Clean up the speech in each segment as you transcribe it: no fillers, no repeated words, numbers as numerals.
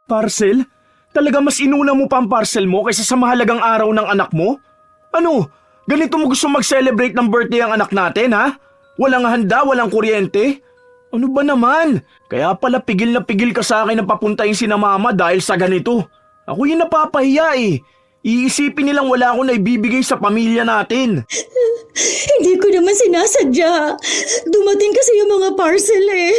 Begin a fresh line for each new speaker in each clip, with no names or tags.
Parcel? Talaga mas inuna mo pa ang parcel mo kaysa sa mahalagang araw ng anak mo? Ano? Ganito mo gusto mag-celebrate ng birthday ang anak natin, ha? Walang handa, walang kuryente? Ano ba naman? Kaya pala pigil na pigil ka sa akin na papuntahin si na mama dahil sa ganito. Ako yung napapahiya eh. Iisipin nilang wala akong naibibigay sa pamilya natin.
Hindi ko naman sinasadya. Dumating kasi yung mga parcel eh.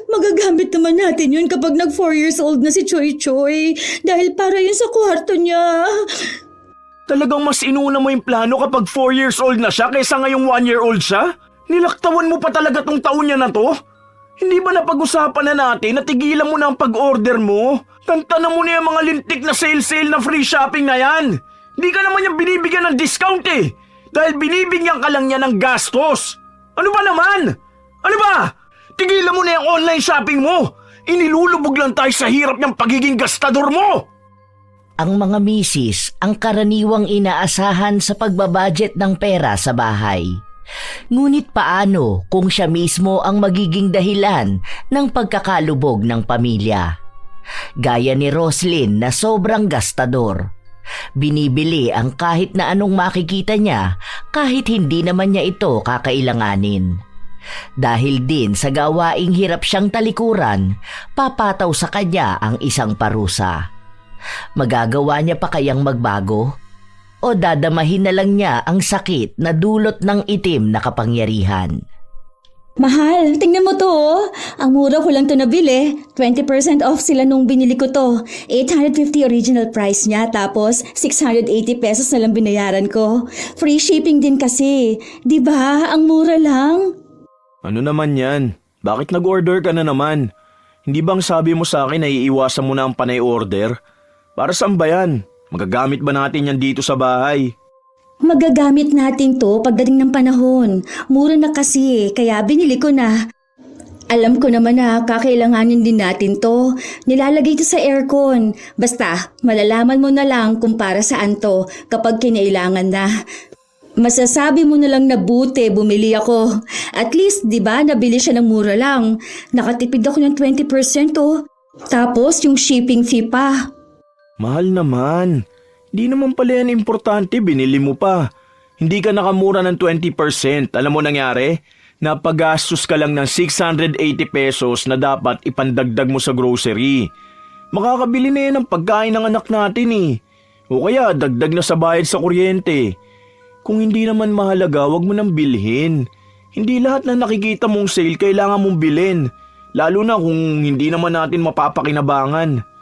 Magagamit naman natin yun kapag nag 4 years old na si Choy Choy. Dahil para yun sa kwarto niya.
Talagang mas inuna mo yung plano kapag 4 years old na siya kaysa ngayong 1-year-old siya? Nilaktawan mo pa talaga tong taon niya na to? Hindi ba napag-usapan na natin na tigilan mo na ang pag-order mo? Tantana mo na yung mga lintik na sale na free shopping na yan. Hindi ka naman yung binibigyan ng discount eh. Dahil binibigyan ka lang niya ng gastos. Ano ba naman? Ano ba? Tigilan mo na yung online shopping mo. Inilulubog lang tayo sa hirap ng pagiging gastador mo.
Ang mga misis ang karaniwang inaasahan sa pagbabudget ng pera sa bahay. Ngunit paano kung siya mismo ang magiging dahilan ng pagkakalubog ng pamilya? Gaya ni Roslyn na sobrang gastador. Binibili ang kahit na anong makikita niya kahit hindi naman niya ito kakailanganin. Dahil din sa gawaing hirap siyang talikuran, papataw sa kanya ang isang parusa. Magagawa niya pa kayang magbago? O dadamahin na lang niya ang sakit na dulot ng itim na kapangyarihan?
Mahal, tingnan mo to oh. Ang mura ko lang to nabili. 20% off sila nung binili ko to. 850 original price niya, tapos 680 pesos na lang binayaran ko. Free shipping din kasi. Di ba? Ang mura lang.
Ano naman yan? Bakit nag-order ka na naman? Hindi bang sabi mo sa akin na iiwasan mo na ang panay order? Para saan ba yan? Magagamit ba natin yan dito sa bahay?
Magagamit natin to pagdating ng panahon. Mura na kasi, kaya binili ko na. Alam ko naman na kakailanganin din natin to. Nilalagay to sa aircon. Basta, malalaman mo na lang kung para saan to kapag kinailangan na. Masasabi mo na lang na buti bumili ako. At least, di ba, nabili siya ng mura lang. Nakatipid ako ng 20% oh. Tapos yung shipping fee pa.
Mahal naman. Di naman pala yan importante, binili mo pa. Hindi ka nakamura ng 20%. Alam mo nangyari? Napagastos ka lang ng 680 pesos na dapat ipandagdag mo sa grocery. Makakabili na yan ng pagkain ng anak natin eh. O kaya dagdag na sa bayad sa kuryente. Kung hindi naman mahalaga, wag mo nang bilhin. Hindi lahat na nakikita mong sale kailangan mong bilhin. Lalo na kung hindi naman natin mapapakinabangan.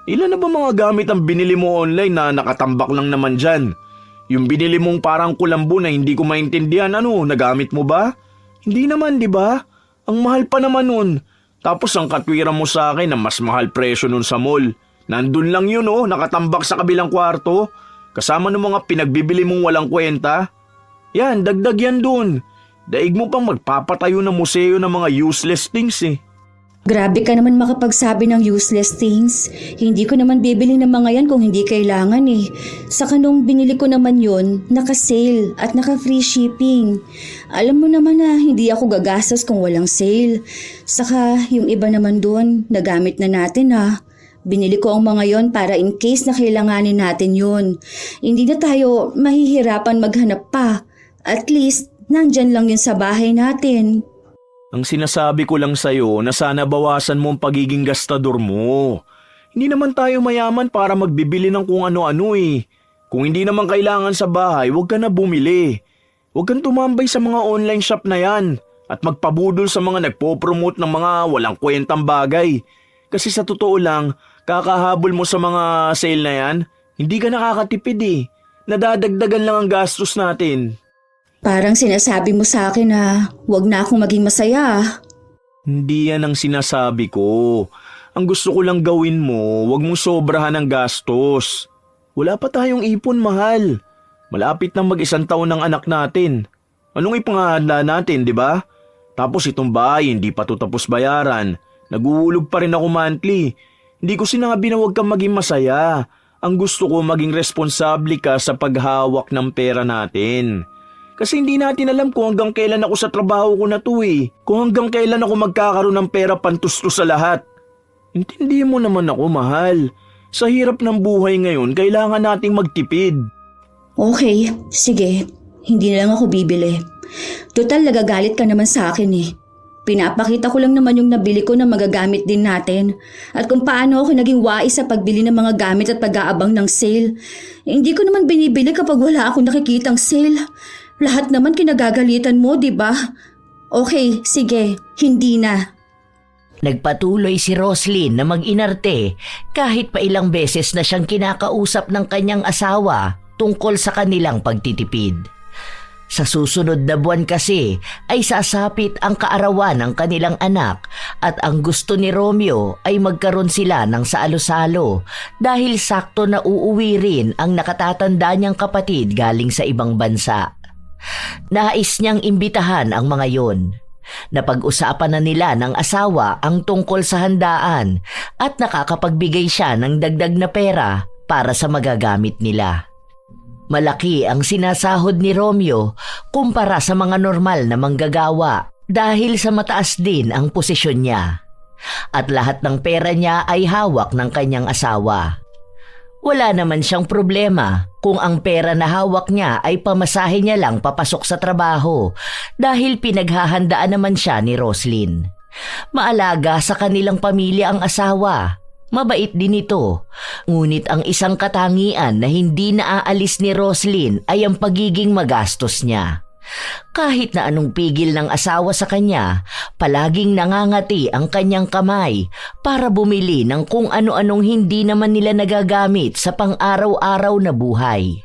Ilan na ba mga gamit ang binili mo online na nakatambak lang naman dyan? Yung binili mong parang kulambo na hindi ko maintindihan, nagamit mo ba? Hindi naman, di ba? Ang mahal pa naman nun. Tapos ang katwiran mo sa akin na mas mahal presyo nun sa mall. Nandun lang yun nakatambak sa kabilang kwarto. Kasama ng mga pinagbibili mong walang kwenta. Yan, dagdag yan dun. Daig mo pang magpapatayo ng museo ng mga useless things eh.
Grabe ka naman makapagsabi ng useless things. Hindi ko naman bibili ng mga yan kung hindi kailangan eh. Saka nung binili ko naman yun, naka-sale at naka-free shipping. Alam mo naman na hindi ako gagastos kung walang sale. Saka yung iba naman doon, nagamit na natin ha. Binili ko ang mga yon para in case na kailanganin natin yun. Hindi na tayo mahihirapan maghanap pa. At least, nandyan lang yun sa bahay natin.
Ang sinasabi ko lang sa'yo na sana bawasan mo ang pagiging gastador mo. Hindi naman tayo mayaman para magbibili ng kung ano-ano eh. Kung hindi naman kailangan sa bahay, huwag ka na bumili. Huwag kang tumambay sa mga online shop na yan at magpabudol sa mga nagpo-promote ng mga walang kwentang bagay. Kasi sa totoo lang, kakahabol mo sa mga sale na yan, hindi ka nakakatipid eh. Nadadagdagan lang ang gastos natin.
Parang sinasabi mo sa akin na huwag na akong maging masaya.
Hindi yan ang sinasabi ko. Ang gusto ko lang gawin mo, huwag mong sobrahan ng gastos. Wala pa tayong ipon, mahal. Malapit na mag-1 taon ng anak natin. Anong ipangahanda natin, di ba? Tapos itong bahay, hindi pa to tapos bayaran. Naguhulog pa rin ako monthly. Hindi ko sinabi na huwag kang maging masaya. Ang gusto ko maging responsable ka sa paghawak ng pera natin. Kasi hindi natin alam kung hanggang kailan ako sa trabaho ko na to eh. Kung hanggang kailan ako magkakaroon ng pera pantustos sa lahat. Intindi mo naman ako, mahal. Sa hirap ng buhay ngayon, kailangan nating magtipid.
Okay, sige. Hindi na lang ako bibili. Total, nagagalit ka naman sa akin eh. Pinapakita ko lang naman yung nabili ko na magagamit din natin. At kung paano ako naging wais sa pagbili ng mga gamit at pag-aabang ng sale. Hindi ko naman binibili kapag wala akong nakikitang sale. Lahat naman kinagagalitan mo, di ba? Okay, sige. Hindi na.
Nagpatuloy si Roslyn na mag-inarte kahit pa ilang beses na siyang kinakausap ng kanyang asawa tungkol sa kanilang pagtitipid. Sa susunod na buwan kasi ay sasapit ang kaarawan ng kanilang anak at ang gusto ni Romeo ay magkaroon sila ng salo-salo dahil sakto na uuwi rin ang nakatatanda niyang kapatid galing sa ibang bansa. Nais niyang imbitahan ang mga yon. Napag-usapan na nila ng asawa ang tungkol sa handaan at nakakapagbigay siya ng dagdag na pera para sa magagamit nila. Malaki ang sinasahod ni Romeo kumpara sa mga normal na manggagawa dahil sa mataas din ang posisyon niya. At lahat ng pera niya ay hawak ng kanyang asawa. Wala naman siyang problema kung ang pera na hawak niya ay pamasahe niya lang papasok sa trabaho dahil pinaghahandaan naman siya ni Roslyn. Maalaga sa kanilang pamilya ang asawa. Mabait din ito, ngunit ang isang katangian na hindi naaalis ni Roslyn ay ang pagiging magastos niya. Kahit na anong pigil ng asawa sa kanya, palaging nangangati ang kanyang kamay para bumili ng kung ano-anong hindi naman nila nagagamit sa pang-araw-araw na buhay.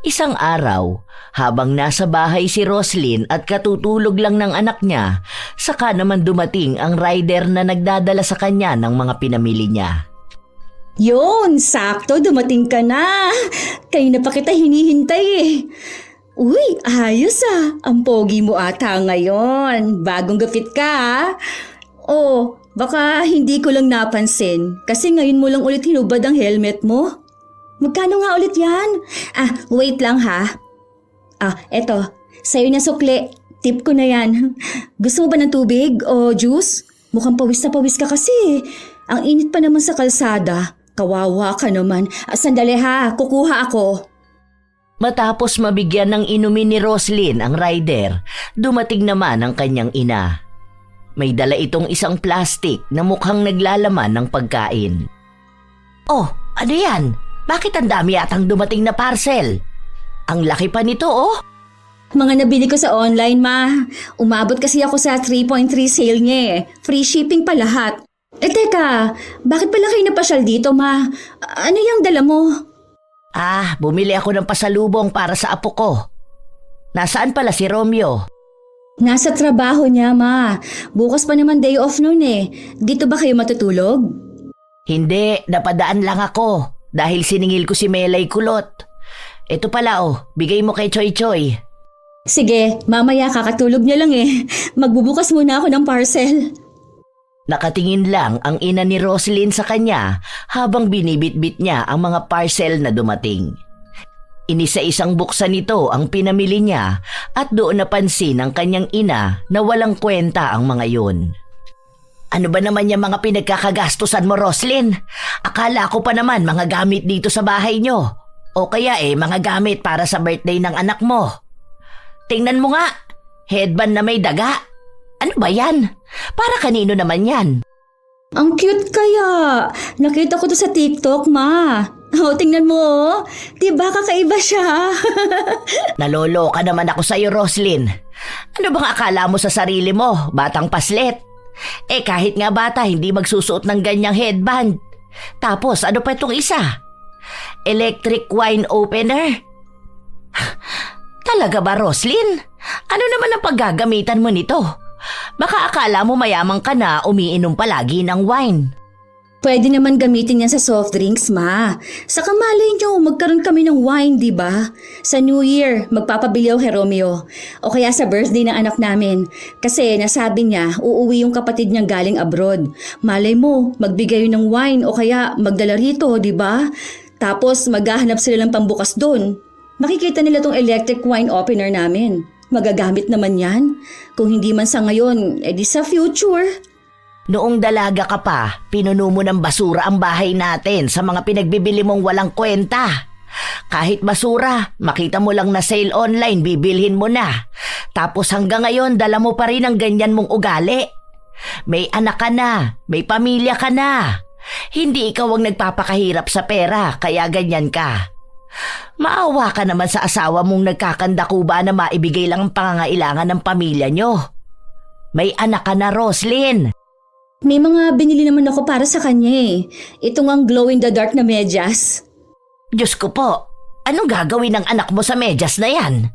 Isang araw, habang nasa bahay si Roslyn at katutulog lang ng anak niya, saka naman dumating ang rider na nagdadala sa kanya ng mga pinamili niya.
Yun, sakto, dumating ka na. Kayo na pa kita hinihintay eh. Uy, ayos ah. Ang pogi mo ata ngayon. Bagong gupit ka ah. Oh, baka hindi ko lang napansin kasi ngayon mo lang ulit hinubad ang helmet mo. Magkano nga ulit yan? Wait lang ha. Eto. Sa'yo na sukli. Tip ko na yan. Gusto mo ba ng tubig o juice? Mukhang pawis na pawis ka kasi. Ang init pa naman sa kalsada. Kawawa ka naman. Sandali ha. Kukuha ako.
Matapos mabigyan ng inumin ni Roslyn ang rider, dumating naman ang kanyang ina. May dala itong isang plastic na mukhang naglalaman ng pagkain. Oh, ano yan? Bakit ang dami yatang dumating na parcel? Ang laki pa nito oh.
Mga nabili ko sa online ma. Umabot kasi ako sa 3.3 sale niya eh. Free shipping pa lahat. Teka, bakit pala kayo napasyal dito ma? Ano yung dala mo?
Bumili ako ng pasalubong para sa apo ko. Nasaan pala si Romeo?
Nasa trabaho niya ma. Bukas pa naman day off noon eh. Dito ba kayo matutulog?
Hindi, napadaan lang ako dahil siningil ko si Melay Kulot. Ito pala bigay mo kay Choy Choy.
Sige, mamaya kakatulog niya lang eh. Magbubukas muna ako ng parcel.
Nakatingin lang ang ina ni Roslyn sa kanya habang binibitbit niya ang mga parcel na dumating. Inisa-isang buksan nito ang pinamili niya at doon napansin ng kanyang ina na walang kwenta ang mga yun. Ano ba naman yung mga pinagkakagastusan mo, Roslyn? Akala ko pa naman mga gamit dito sa bahay nyo. O kaya mga gamit para sa birthday ng anak mo. Tingnan mo nga, headband na may daga. Ano ba yan? Para kanino naman yan?
Ang cute kaya. Nakita ko to sa TikTok, ma. Tingnan mo. Diba kakaiba siya?
Naloloka naman ako sa'yo, Roslyn. Ano bang akala mo sa sarili mo, batang paslet? Kahit nga bata, hindi magsusuot ng ganyang headband. Tapos, ano pa itong isa? Electric wine opener? Talaga ba, Roslyn? Ano naman ang paggagamitan mo nito? Baka akala mo mayaman ka na umiinom palagi ng wine.
Pwede naman gamitin yan sa soft drinks, ma. Saka malay nyo, magkaroon kami ng wine, di ba? Sa New Year, magpapabili ako kay Romeo. O kaya sa birthday ng anak namin. Kasi nasabi niya, uuwi yung kapatid niyang galing abroad. Malay mo, magbigay yun ng wine o kaya magdala rito, di ba? Tapos maghahanap sila ng pambukas doon. Makikita nila tong electric wine opener namin. Magagamit naman yan. Kung hindi man sa ngayon, edi sa future.
Noong dalaga ka pa, pinuno mo ng basura ang bahay natin sa mga pinagbibili mong walang kwenta. Kahit basura, makita mo lang na sale online, bibilhin mo na. Tapos hanggang ngayon, dala mo pa rin ang ganyan mong ugali. May anak ka na, may pamilya ka na. Hindi ikaw ang nagpapakahirap sa pera, kaya ganyan ka. Maawa ka naman sa asawa mong nagkakandakuba na maibigay lang ang pangangailangan ng pamilya nyo. May anak ka na, Roslyn.
May mga binili naman ako para sa kanya eh. Ito ngang glow-in-the-dark na medyas.
Diyos ko po, anong gagawin ng anak mo sa medyas na yan?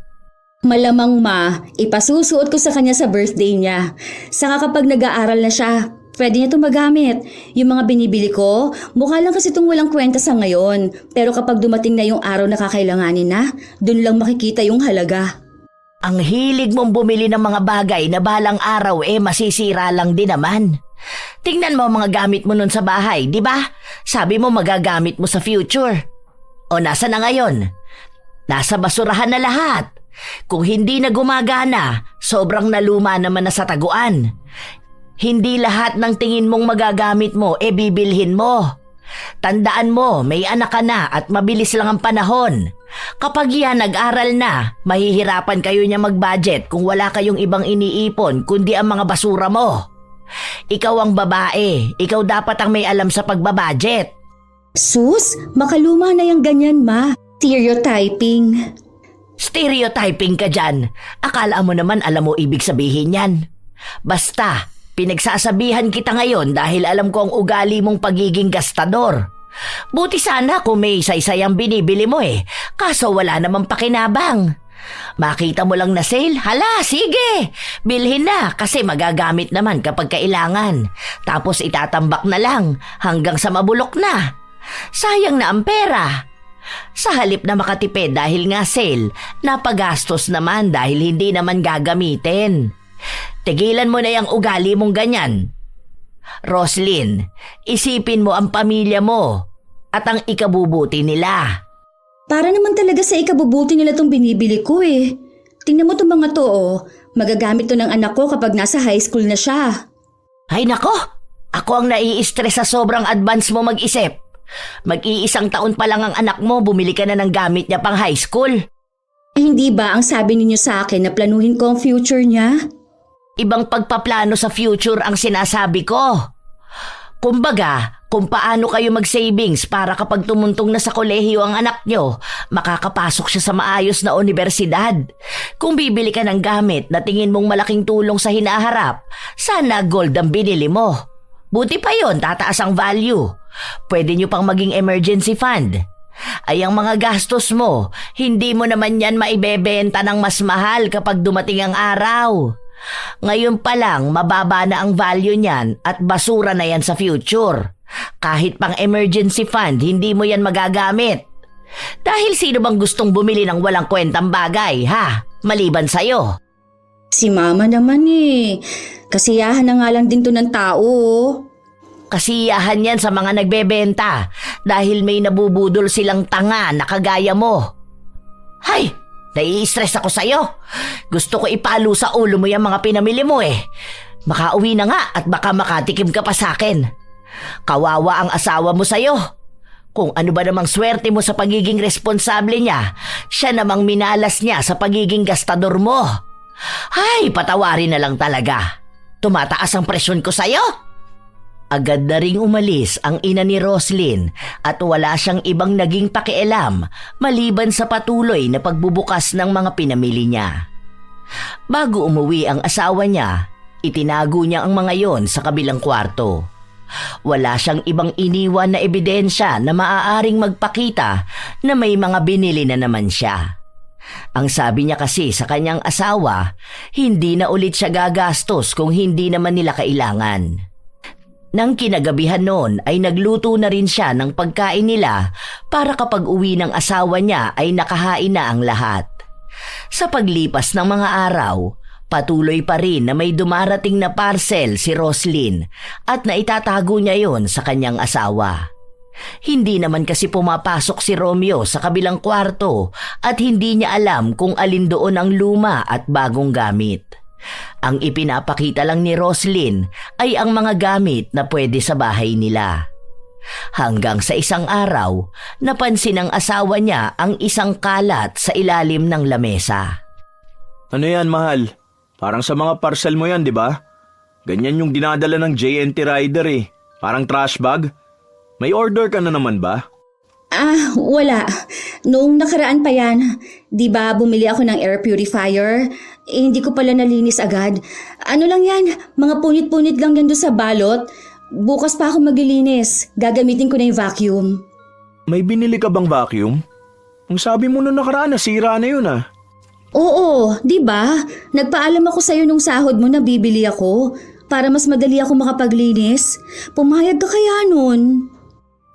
Malamang ma, ipasusuot ko sa kanya sa birthday niya. Saka kapag nag-aaral na siya, pwede niya itong magamit. Yung mga binibili ko, mukha lang kasi itong walang kwenta sa ngayon. Pero kapag dumating na yung araw na kakailanganin na, dun lang makikita yung halaga.
Ang hilig mong bumili ng mga bagay na balang araw masisira lang din naman. Tingnan mo ang mga gamit mo nun sa bahay, di ba? Sabi mo magagamit mo sa future. O nasa na ngayon? Nasa basurahan na lahat. Kung hindi na gumagana, sobrang naluma naman na sa taguan. Hindi lahat ng tingin mong magagamit mo bibilhin mo. Tandaan mo, may anak ka na at mabilis lang ang panahon. Kapag yan nag-aral na, mahihirapan kayo niya mag-budget kung wala kayong ibang iniipon kundi ang mga basura mo. Ikaw ang babae, ikaw dapat ang may alam sa pagbabudget.
Sus, makaluma na yung ganyan ma. Stereotyping.
Stereotyping ka dyan. Akala mo naman alam mo ibig sabihin yan. Basta, pinagsasabihan kita ngayon dahil alam ko ang ugali mong pagiging gastador. Buti sana kung may isa-isa ang binibili mo kaso wala namang pakinabang. Makita mo lang na sale, hala sige, bilhin na kasi magagamit naman kapag kailangan. Tapos itatambak na lang hanggang sa mabulok na. Sayang na ang pera. Sa halip na makatipid dahil nga sale, napagastos naman dahil hindi naman gagamitin. Tigilan mo na yung ugali mong ganyan. Roslyn, isipin mo ang pamilya mo at ang ikabubuti nila.
Para naman talaga sa ikabubuti nila tong binibili ko eh. Tingnan mo tong mga to Magagamit to ng anak ko kapag nasa high school na siya.
Ay nako, ako ang nai-stress sa sobrang advance mo mag-isip. Mag-iisang taon pa lang ang anak mo, bumili ka na ng gamit niya pang high school.
Hindi ba ang sabi ninyo sa akin na planuhin ko ang future niya?
Ibang pagpaplano sa future ang sinasabi ko. Kumbaga, kung paano kayo mag-savings para kapag tumuntong na sa kolehiyo ang anak nyo, makakapasok siya sa maayos na universidad. Kung bibili ka ng gamit na tingin mong malaking tulong sa hinaharap, sana gold ang binili mo. Buti pa yon, tataas ang value. Pwede nyo pang maging emergency fund. Ay ang mga gastos mo, hindi mo naman yan maibebenta ng mas mahal kapag dumating ang araw. Ngayon pa lang, mababa na ang value niyan at basura na yan sa future. Kahit pang emergency fund, hindi mo yan magagamit. Dahil sino bang gustong bumili ng walang kwentang bagay, ha? Maliban sa'yo.
Si mama naman Kasiyahan na nga lang din to ng tao.
Kasiyahan yan sa mga nagbebenta dahil may nabubudol silang tanga na kagaya mo. Hay! Nai-stress ako sa'yo. Gusto ko ipalo sa ulo mo yung mga pinamili mo Makauwi na nga at baka makatikim ka pa sa akin. Kawawa ang asawa mo sa'yo. Kung ano ba namang swerte mo sa pagiging responsable niya, siya namang minalas niya sa pagiging gastador mo. Hay, patawarin na lang talaga. Tumataas ang presyon ko sa'yo. Agad na ring umalis ang ina ni Roslyn at wala siyang ibang naging pakialam maliban sa patuloy na pagbubukas ng mga pinamili niya. Bago umuwi ang asawa niya, itinago niya ang mga yon sa kabilang kwarto. Wala siyang ibang iniwan na ebidensya na maaaring magpakita na may mga binili na naman siya. Ang sabi niya kasi sa kanyang asawa, hindi na ulit siya gagastos kung hindi naman nila kailangan. Nang kinagabihan noon ay nagluto na rin siya ng pagkain nila para kapag uwi ng asawa niya ay nakahain na ang lahat. Sa paglipas ng mga araw, patuloy pa rin na may dumarating na parcel si Roslyn at naitatago niya yon sa kanyang asawa. Hindi naman kasi pumapasok si Romeo sa kabilang kwarto at hindi niya alam kung alin doon ang luma at bagong gamit. Ang ipinapakita lang ni Roslyn ay ang mga gamit na pwede sa bahay nila. Hanggang sa isang araw, napansin ng asawa niya ang isang kalat sa ilalim ng lamesa.
Ano yan, mahal? Parang sa mga parcel mo yan, di ba? Ganyan yung dinadala ng JNT Rider eh. Parang trash bag. May order ka na naman ba?
Wala. Noong nakaraan pa yan, di ba bumili ako ng air purifier? Hindi ko pala nalinis agad. Ano lang yan, mga punit-punit lang yan doon sa balot. Bukas pa ako maglilinis. Gagamitin ko na yung vacuum.
May binili ka bang vacuum? Ang sabi mo nung nakaraan, nasira na yun ah.
Oo, di ba? Nagpaalam ako sa'yo nung sahod mo na bibili ako para mas madali ako makapaglinis. Pumayag ka kaya nun?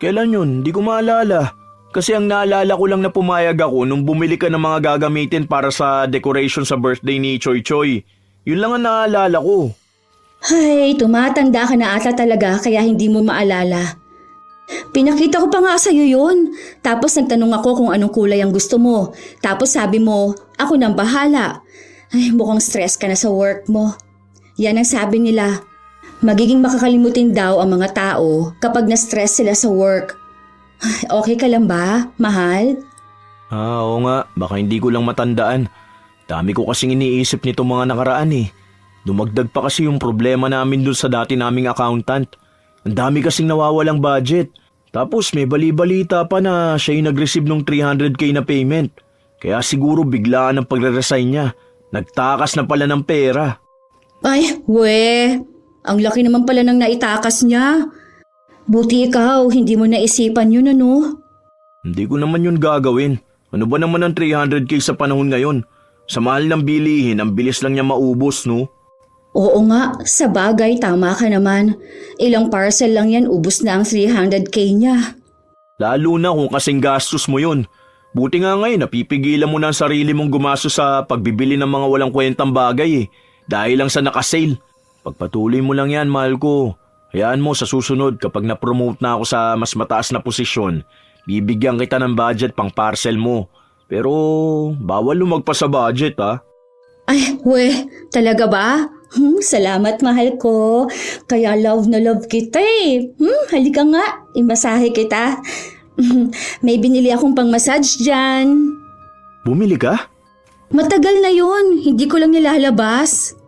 Kailan yun? Di ko maalala. Kasi ang naalala ko lang na pumayag ako nung bumili ka ng mga gagamitin para sa decoration sa birthday ni Choy Choy. Yun lang ang naalala ko.
Ay, tumatanda ka na ata talaga kaya hindi mo maalala. Pinakita ko pa nga sa'yo yun. Tapos nagtanong ako kung anong kulay ang gusto mo. Tapos sabi mo, ako nang bahala. Ay, mukhang stress ka na sa work mo. Yan ang sabi nila. Magiging makakalimutin daw ang mga tao kapag na-stress sila sa work. Okay ka lang ba, mahal?
Oo nga, baka hindi ko lang matandaan. Dami ko kasing iniisip nito mga nakaraan eh. Dumagdag pa kasi yung problema namin dun sa dati naming accountant. Ang dami kasing nawawalang budget. Tapos may bali-balita pa na siya yung nag-receive ng 300k na payment. Kaya siguro biglaan ang pagre-resign niya. Nagtakas na pala ng pera.
Ay, ang laki naman pala ng naitakas niya. Buti ikaw, hindi mo naisipan yun ano?
Hindi ko naman yun gagawin. Ano ba naman ang 300k sa panahon ngayon? Sa mahal ng bilihin, ang bilis lang niya maubos, no?
Oo nga, sa bagay tama ka naman. Ilang parcel lang yan, ubos na ang 300k niya.
Lalo na kung kasing gastos mo yun. Buti nga ngayon, napipigilan mo na ang sarili mong gumastos sa pagbibili ng mga walang kwentang bagay eh. Dahil lang sa nakasale. Pagpatuloy mo lang yan, mahal ko. Hayaan mo sa susunod kapag na-promote na ako sa mas mataas na posisyon, bibigyan kita ng budget pang parcel mo. Pero bawal lumagpas sa budget ha.
Ay, talaga ba? Salamat mahal ko. Kaya love na love kita eh. Halika nga, imasahe kita. May binili akong pang-massage dyan.
Bumili ka?
Matagal na yun, hindi ko lang nilalabas.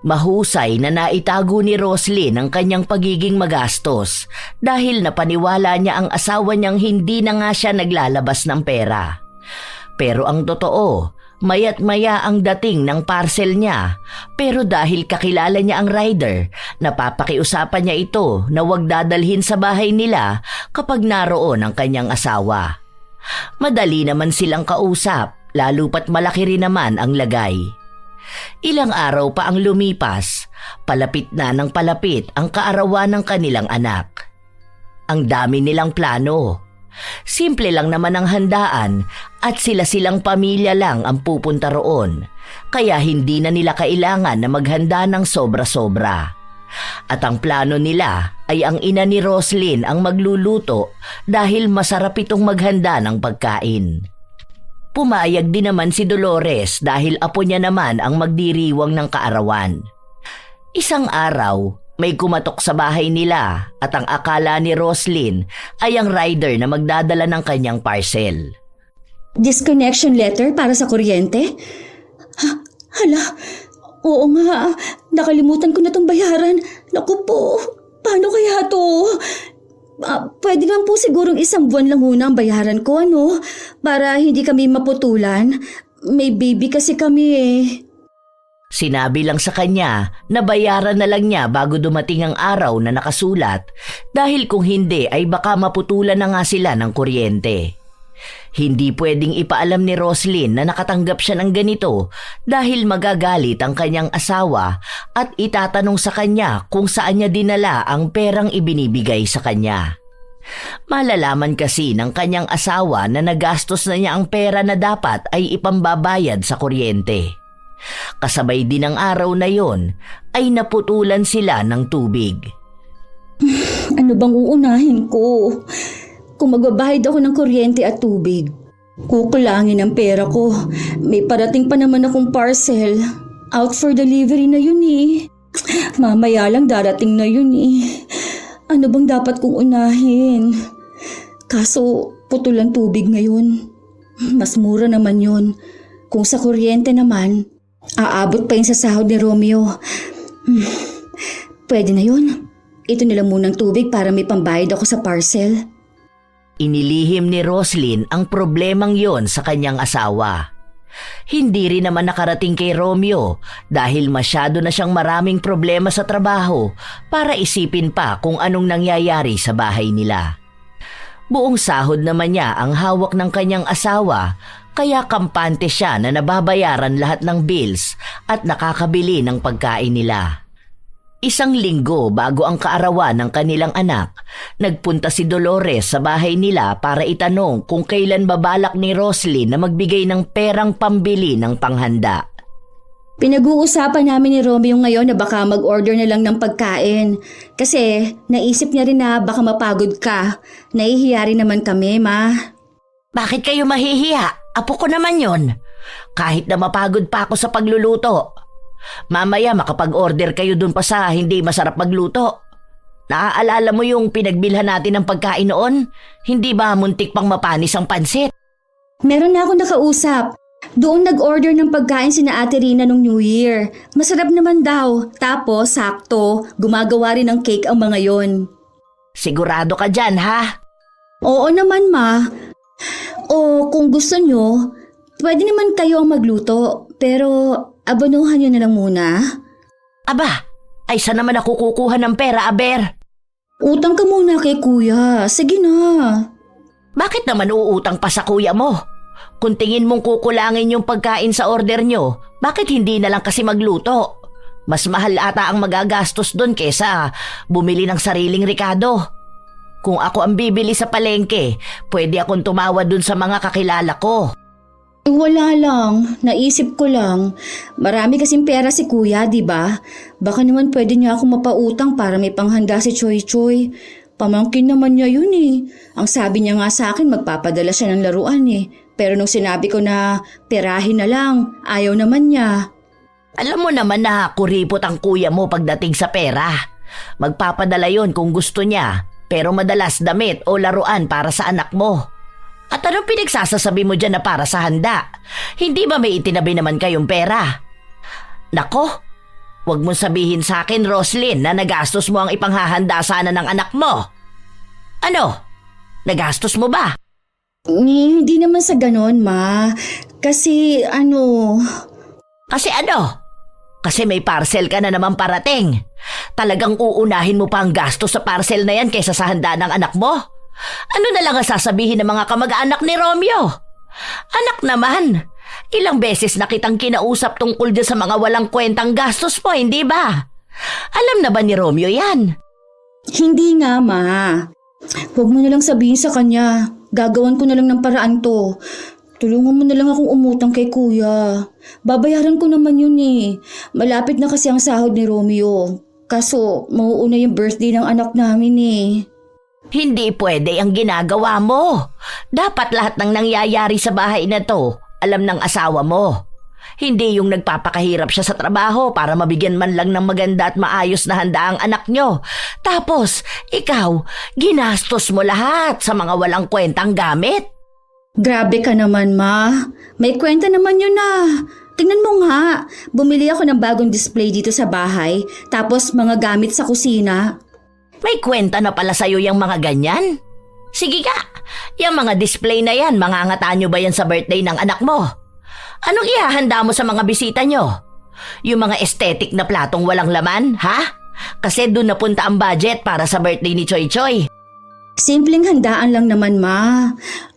Mahusay na naitago ni Roslyn ang kanyang pagiging magastos dahil napaniwala niya ang asawa niyang hindi na nga siya naglalabas ng pera. Pero ang totoo, maya't maya ang dating ng parcel niya, pero dahil kakilala niya ang rider, napapakiusapan niya ito na huwag dadalhin sa bahay nila kapag naroon ang kanyang asawa. Madali naman silang kausap, lalo pat malaki rin naman ang lagay. Ilang araw pa ang lumipas, palapit na ng palapit ang kaarawan ng kanilang anak. Ang dami nilang plano. Simple lang naman ang handaan at sila-silang pamilya lang ang pupunta roon, kaya hindi na nila kailangan na maghanda ng sobra-sobra. At ang plano nila ay ang ina ni Roslyn ang magluluto dahil masarap itong maghanda ng pagkain. Pumayag din naman si Dolores dahil apo niya naman ang magdiriwang ng kaarawan. Isang araw, may kumatok sa bahay nila at ang akala ni Roslyn ay ang rider na magdadala ng kanyang parcel.
Disconnection letter para sa kuryente? Hala, oo nga, nakalimutan ko na tong bayaran. Naku po, paano kaya to? Pwede naman po sigurong 1 buwan lang muna ang bayaran ko, ano? Para hindi kami maputulan. May baby kasi kami eh.
Sinabi lang sa kanya na bayaran na lang niya bago dumating ang araw na nakasulat dahil kung hindi ay baka maputulan na nga sila ng kuryente. Hindi pwedeng ipaalam ni Roslyn na nakatanggap siya ng ganito dahil magagalit ang kanyang asawa at itatanong sa kanya kung saan niya dinala ang perang ibinibigay sa kanya. Malalaman kasi ng kanyang asawa na nagastos na niya ang pera na dapat ay ipambabayad sa kuryente. Kasabay din ng araw na yon ay naputulan sila ng tubig.
Ano bang uunahin ko? Kung magbabayad ako ng kuryente at tubig, kukulangin ang pera ko. May parating pa naman akong parcel. out for delivery na yun eh. Mamaya lang darating na yun eh. Ano bang dapat kong unahin? Kaso putol ang tubig ngayon. Mas mura naman yun. Kung sa kuryente naman, aabot pa yun sa sahod ni Romeo. Pwede na yun. Ito nilang munang tubig para may pambayad ako sa parcel.
Inilihim ni Roslyn ang problemang yon sa kanyang asawa. Hindi rin naman nakarating kay Romeo dahil masyado na siyang maraming problema sa trabaho para isipin pa kung anong nangyayari sa bahay nila. Buong sahod naman niya ang hawak ng kanyang asawa kaya kampante siya na nababayaran lahat ng bills at nakakabili ng pagkain nila. Isang linggo bago ang kaarawan ng kanilang anak, nagpunta si Dolores sa bahay nila para itanong kung kailan babalak ni Roslyn na magbigay ng perang pambili ng panghanda.
Pinag-uusapan namin ni Romeo ngayon na baka mag-order na lang ng pagkain. Kasi naisip niya rin na baka mapagod ka. Nahihiya rin naman kami, ma.
Bakit kayo mahihiya? Apo ko naman yon. Kahit na mapagod pa ako sa pagluluto. Mamaya makapag-order kayo dun pa sa hindi masarap magluto. Naaalala mo yung pinagbilhan natin ng pagkain noon? Hindi ba muntik pang mapanis ang pansit?
Meron na akong nakausap. Doon nag-order ng pagkain sina Ate Rina nung New Year. Masarap naman daw. Tapos, sakto, gumagawa rin ng cake ang mga yon.
Sigurado ka dyan, ha?
Oo naman, ma. O kung gusto nyo, pwede naman kayo ang magluto. Pero abanuhan nyo na lang muna.
Aba, ay saan naman ako kukuha ng pera, Aber?
Utang ka muna kay kuya. Sige na.
Bakit naman uutang pa sa kuya mo? Kung tingin mong kukulangin yung pagkain sa order nyo, bakit hindi na lang kasi magluto? Mas mahal ata ang magagastos doon kesa bumili ng sariling Ricardo. Kung ako ang bibili sa palengke, pwede akong tumawad doon sa mga kakilala ko.
Wala lang. Naisip ko lang. Marami kasing pera si kuya, di ba? Baka naman pwede niya ako mapautang para may panghanda si Choy Choy. Pamangkin naman niya yun eh. Ang sabi niya nga sa akin, magpapadala siya ng laruan eh. Pero nung sinabi ko na perahin na lang, ayaw naman niya.
Alam mo naman na kuripot ang kuya mo pagdating sa pera. Magpapadala yon kung gusto niya, pero madalas damit o laruan para sa anak mo. At anong pinagsasasabi mo dyan na para sa handa? Hindi ba may itinabi naman kayong pera? Nako, huwag mong sabihin sa akin, Roslyn, na nagastos mo ang ipanghahanda sana ng anak mo. Ano? Nagastos mo ba?
Hindi naman sa ganon, ma. Kasi
Kasi ano? Kasi may parcel ka na naman parating. Talagang uunahin mo pa ang gastos sa parcel na yan kaysa sa handa ng anak mo? Ano na lang ang sasabihin ng mga kamag-anak ni Romeo? Anak naman, ilang beses na kitang kinausap tungkol dyan sa mga walang kwentang gastos mo, hindi ba? Alam na ba ni Romeo yan?
hindi nga, ma. Huwag mo na lang sabihin sa kanya. Gagawan ko na lang ng paraan to. Tulungan mo na lang akong umutang kay kuya. Babayaran ko naman yun eh. Malapit na kasi ang sahod ni Romeo. Kaso, mauuna yung birthday ng anak namin eh.
Hindi pwede ang ginagawa mo. Dapat lahat ng nangyayari sa bahay na to, alam ng asawa mo. Hindi yung nagpapakahirap siya sa trabaho para mabigyan man lang ng maganda at maayos na handa ang anak nyo. Tapos, ikaw, ginastos mo lahat sa mga walang kwentang gamit.
Grabe ka naman, ma. May kwenta naman yun ah. Tingnan mo nga. Bumili ako ng bagong display dito sa bahay. Tapos mga gamit sa kusina.
May kwenta na pala sa'yo yung mga ganyan? Sige ka, yung mga display na yan, mangangataan nyo ba yan sa birthday ng anak mo? Anong ihahanda mo sa mga bisita nyo? Yung mga aesthetic na platong walang laman, ha? Kasi doon napunta ang budget para sa birthday ni Choy Choy.
Simpleng handaan lang naman, ma.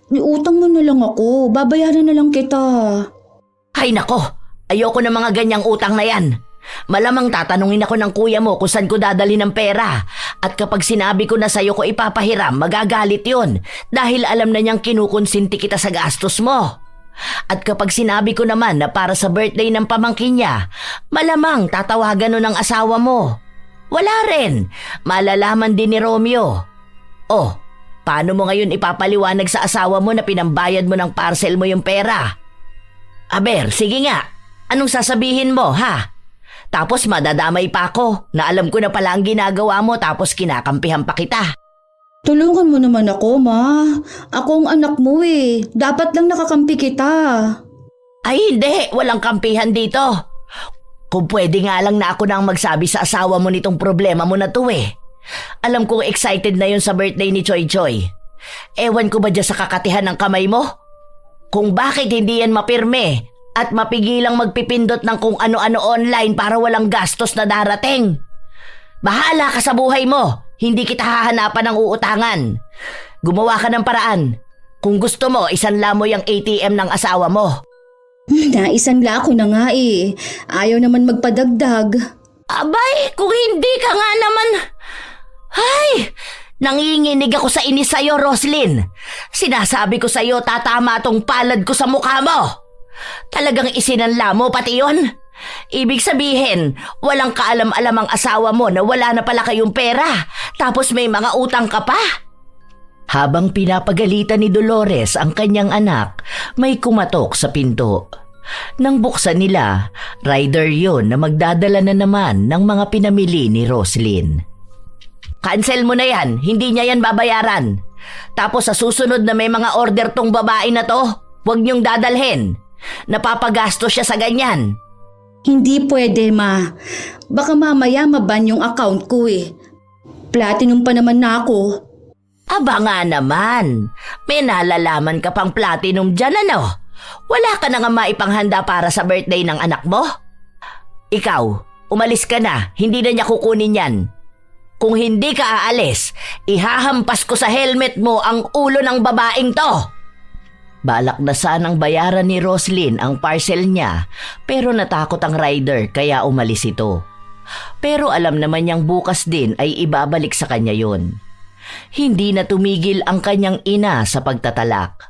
Iutang mo na lang ako. Babayaran na lang kita.
Ay nako, ayoko ng mga ganyang utang na yan. Malamang tatanungin ako ng kuya mo kung saan ko dadali ng pera. At kapag sinabi ko na sa'yo ko ipapahiram, magagalit yun. Dahil alam na niyang kinukonsinti kita sa gastos mo. At kapag sinabi ko naman na para sa birthday ng pamangkin niya, malamang tatawagan nun ng asawa mo. Wala rin. Malalaman din ni Romeo. Oh, paano mo ngayon ipapaliwanag sa asawa mo na pinambayad mo ng parcel mo yung pera? Aber, sige nga. Anong sasabihin mo, ha? Tapos madadamay pa ako na alam ko na pala ang ginagawa mo tapos kinakampihan pa kita.
Tulungan mo naman ako, ma. Ako ang anak mo eh. Dapat lang nakakampi kita.
Ay hindi, walang kampihan dito. Kung pwede nga lang na ako nang magsabi sa asawa mo nitong problema mo na to eh. Alam kong excited na yun sa birthday ni Choy Choy. Ewan ko ba dyan sa kakatihan ng kamay mo? Kung bakit hindi yan mapirme at mapigilang magpipindot ng kung ano-ano online para walang gastos na darating. Bahala ka sa buhay mo. Hindi kita hahanapan ng uutangan. Gumawa ka ng paraan. Kung gusto mo, isanla mo yung ATM ng asawa mo.
Naisanla ko na nga eh. Ayaw naman magpadagdag.
Abay, kung hindi ka nga naman... Ay, nanginginig ako sa inis sa'yo, Roslyn. Sinasabi ko sa'yo, tatama tong palad ko sa mukha mo. Talagang isinanla mo pati yun? Ibig sabihin, walang kaalam-alam ang asawa mo na wala na pala kayong pera, tapos may mga utang ka pa? Habang pinapagalitan ni Dolores ang kanyang anak, may kumatok sa pinto. Nang buksan nila, rider yon na magdadala na naman ng mga pinamili ni Roslyn. Cancel mo na yan, hindi niya yan babayaran. Tapos sa susunod na may mga order tong babae na to, huwag niyong dadalhin. Napapagasto siya sa ganyan.
Hindi pwede, ma. Baka mamaya maban yung account ko eh. Platinum pa naman na ako.
Aba nga naman, may nalalaman ka pang platinum dyan ano? Wala ka na nga maipanghanda para sa birthday ng anak mo? Ikaw, umalis ka na, hindi na niya kukunin yan. Kung hindi ka aalis, ihahampas ko sa helmet mo ang ulo ng babaeng to. Balak na sanang bayaran ni Roslyn ang parcel niya pero natakot ang rider kaya umalis ito. Pero alam naman niyang bukas din ay ibabalik sa kanya yon. Hindi na tumigil ang kanyang ina sa pagtatalak.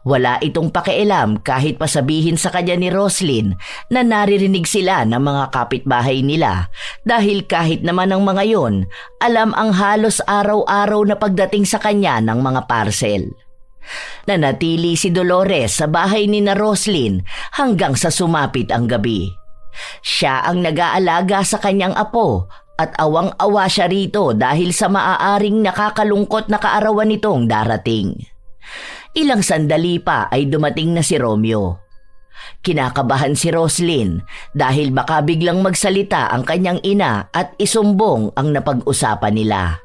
Wala itong pakialam kahit pasabihin sa kanya ni Roslyn na naririnig sila ng mga kapitbahay nila dahil kahit naman ang mga yon, alam ang halos araw-araw na pagdating sa kanya ng mga parcel. Nanatili si Dolores sa bahay ni na Roslyn hanggang sa sumapit ang gabi. Siya ang nag-aalaga sa kanyang apo at awang-awa siya rito dahil sa maaaring nakakalungkot na kaarawan nitong darating. Ilang sandali pa ay dumating na si Romeo. Kinakabahan si Roslyn dahil baka biglang magsalita ang kanyang ina at isumbong ang napag-usapan nila.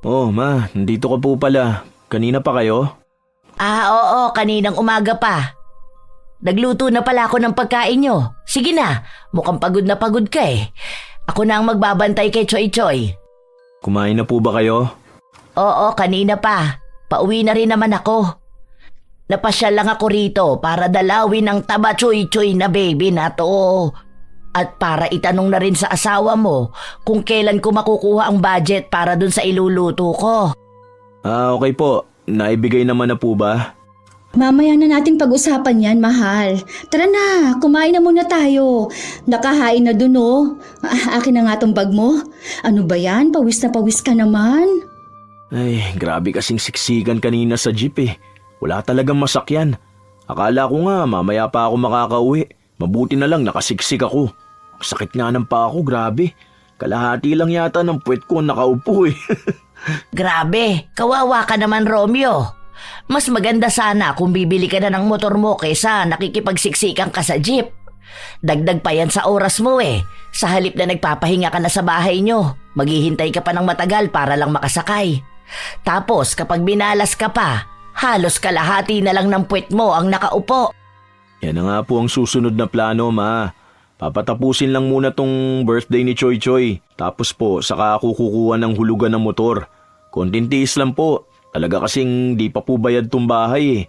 Oh, ma, nandito ka po pala. Kanina pa kayo?
Oo, kaninang umaga pa. Nagluto na pala ako ng pagkain nyo. Sige na, mukhang pagod na pagod ka eh. Ako na ang magbabantay kay Choy Choy.
Kumain na po ba kayo?
Oo, kanina pa. Pauwi na rin naman ako. Napasyal lang ako rito para dalawin ang taba Choy Choy na baby na to. At para itanong na rin sa asawa mo kung kailan ko makukuha ang budget para dun sa iluluto ko.
Okay po. Naibigay naman na po ba?
Mamaya na natin pag-usapan yan, mahal. Tara na, kumain na muna tayo. Nakahain na dun oh. Akin na nga tong bag mo. Ano ba yan? Pawis na pawis ka naman.
Ay, grabe kasing siksikan kanina sa jeep eh. Wala talagang masakyan. Akala ko nga mamaya pa ako makakauwi. Mabuti na lang nakasiksik ako. Sakit nga ng paa ko, grabe. Kalahati lang yata ng puwet ko nakaupo eh.
Grabe, kawawa ka naman Romeo. Mas maganda sana kung bibili ka na ng motor mo kaysa nakikipagsiksikan ka sa jeep. Dagdag pa yan sa oras mo eh. Sa halip na nagpapahinga ka na sa bahay nyo, maghihintay ka pa ng matagal para lang makasakay. Tapos kapag binalas ka pa, halos kalahati na lang ng puwet mo ang nakaupo.
Yan na nga po ang susunod na plano, ma. Papatapusin lang muna tong birthday ni Choy Choy. Tapos po, saka ako kukuha ng hulugan ng motor. Konting tiis lang po. Talaga kasing di pa po bayad tong bahay eh.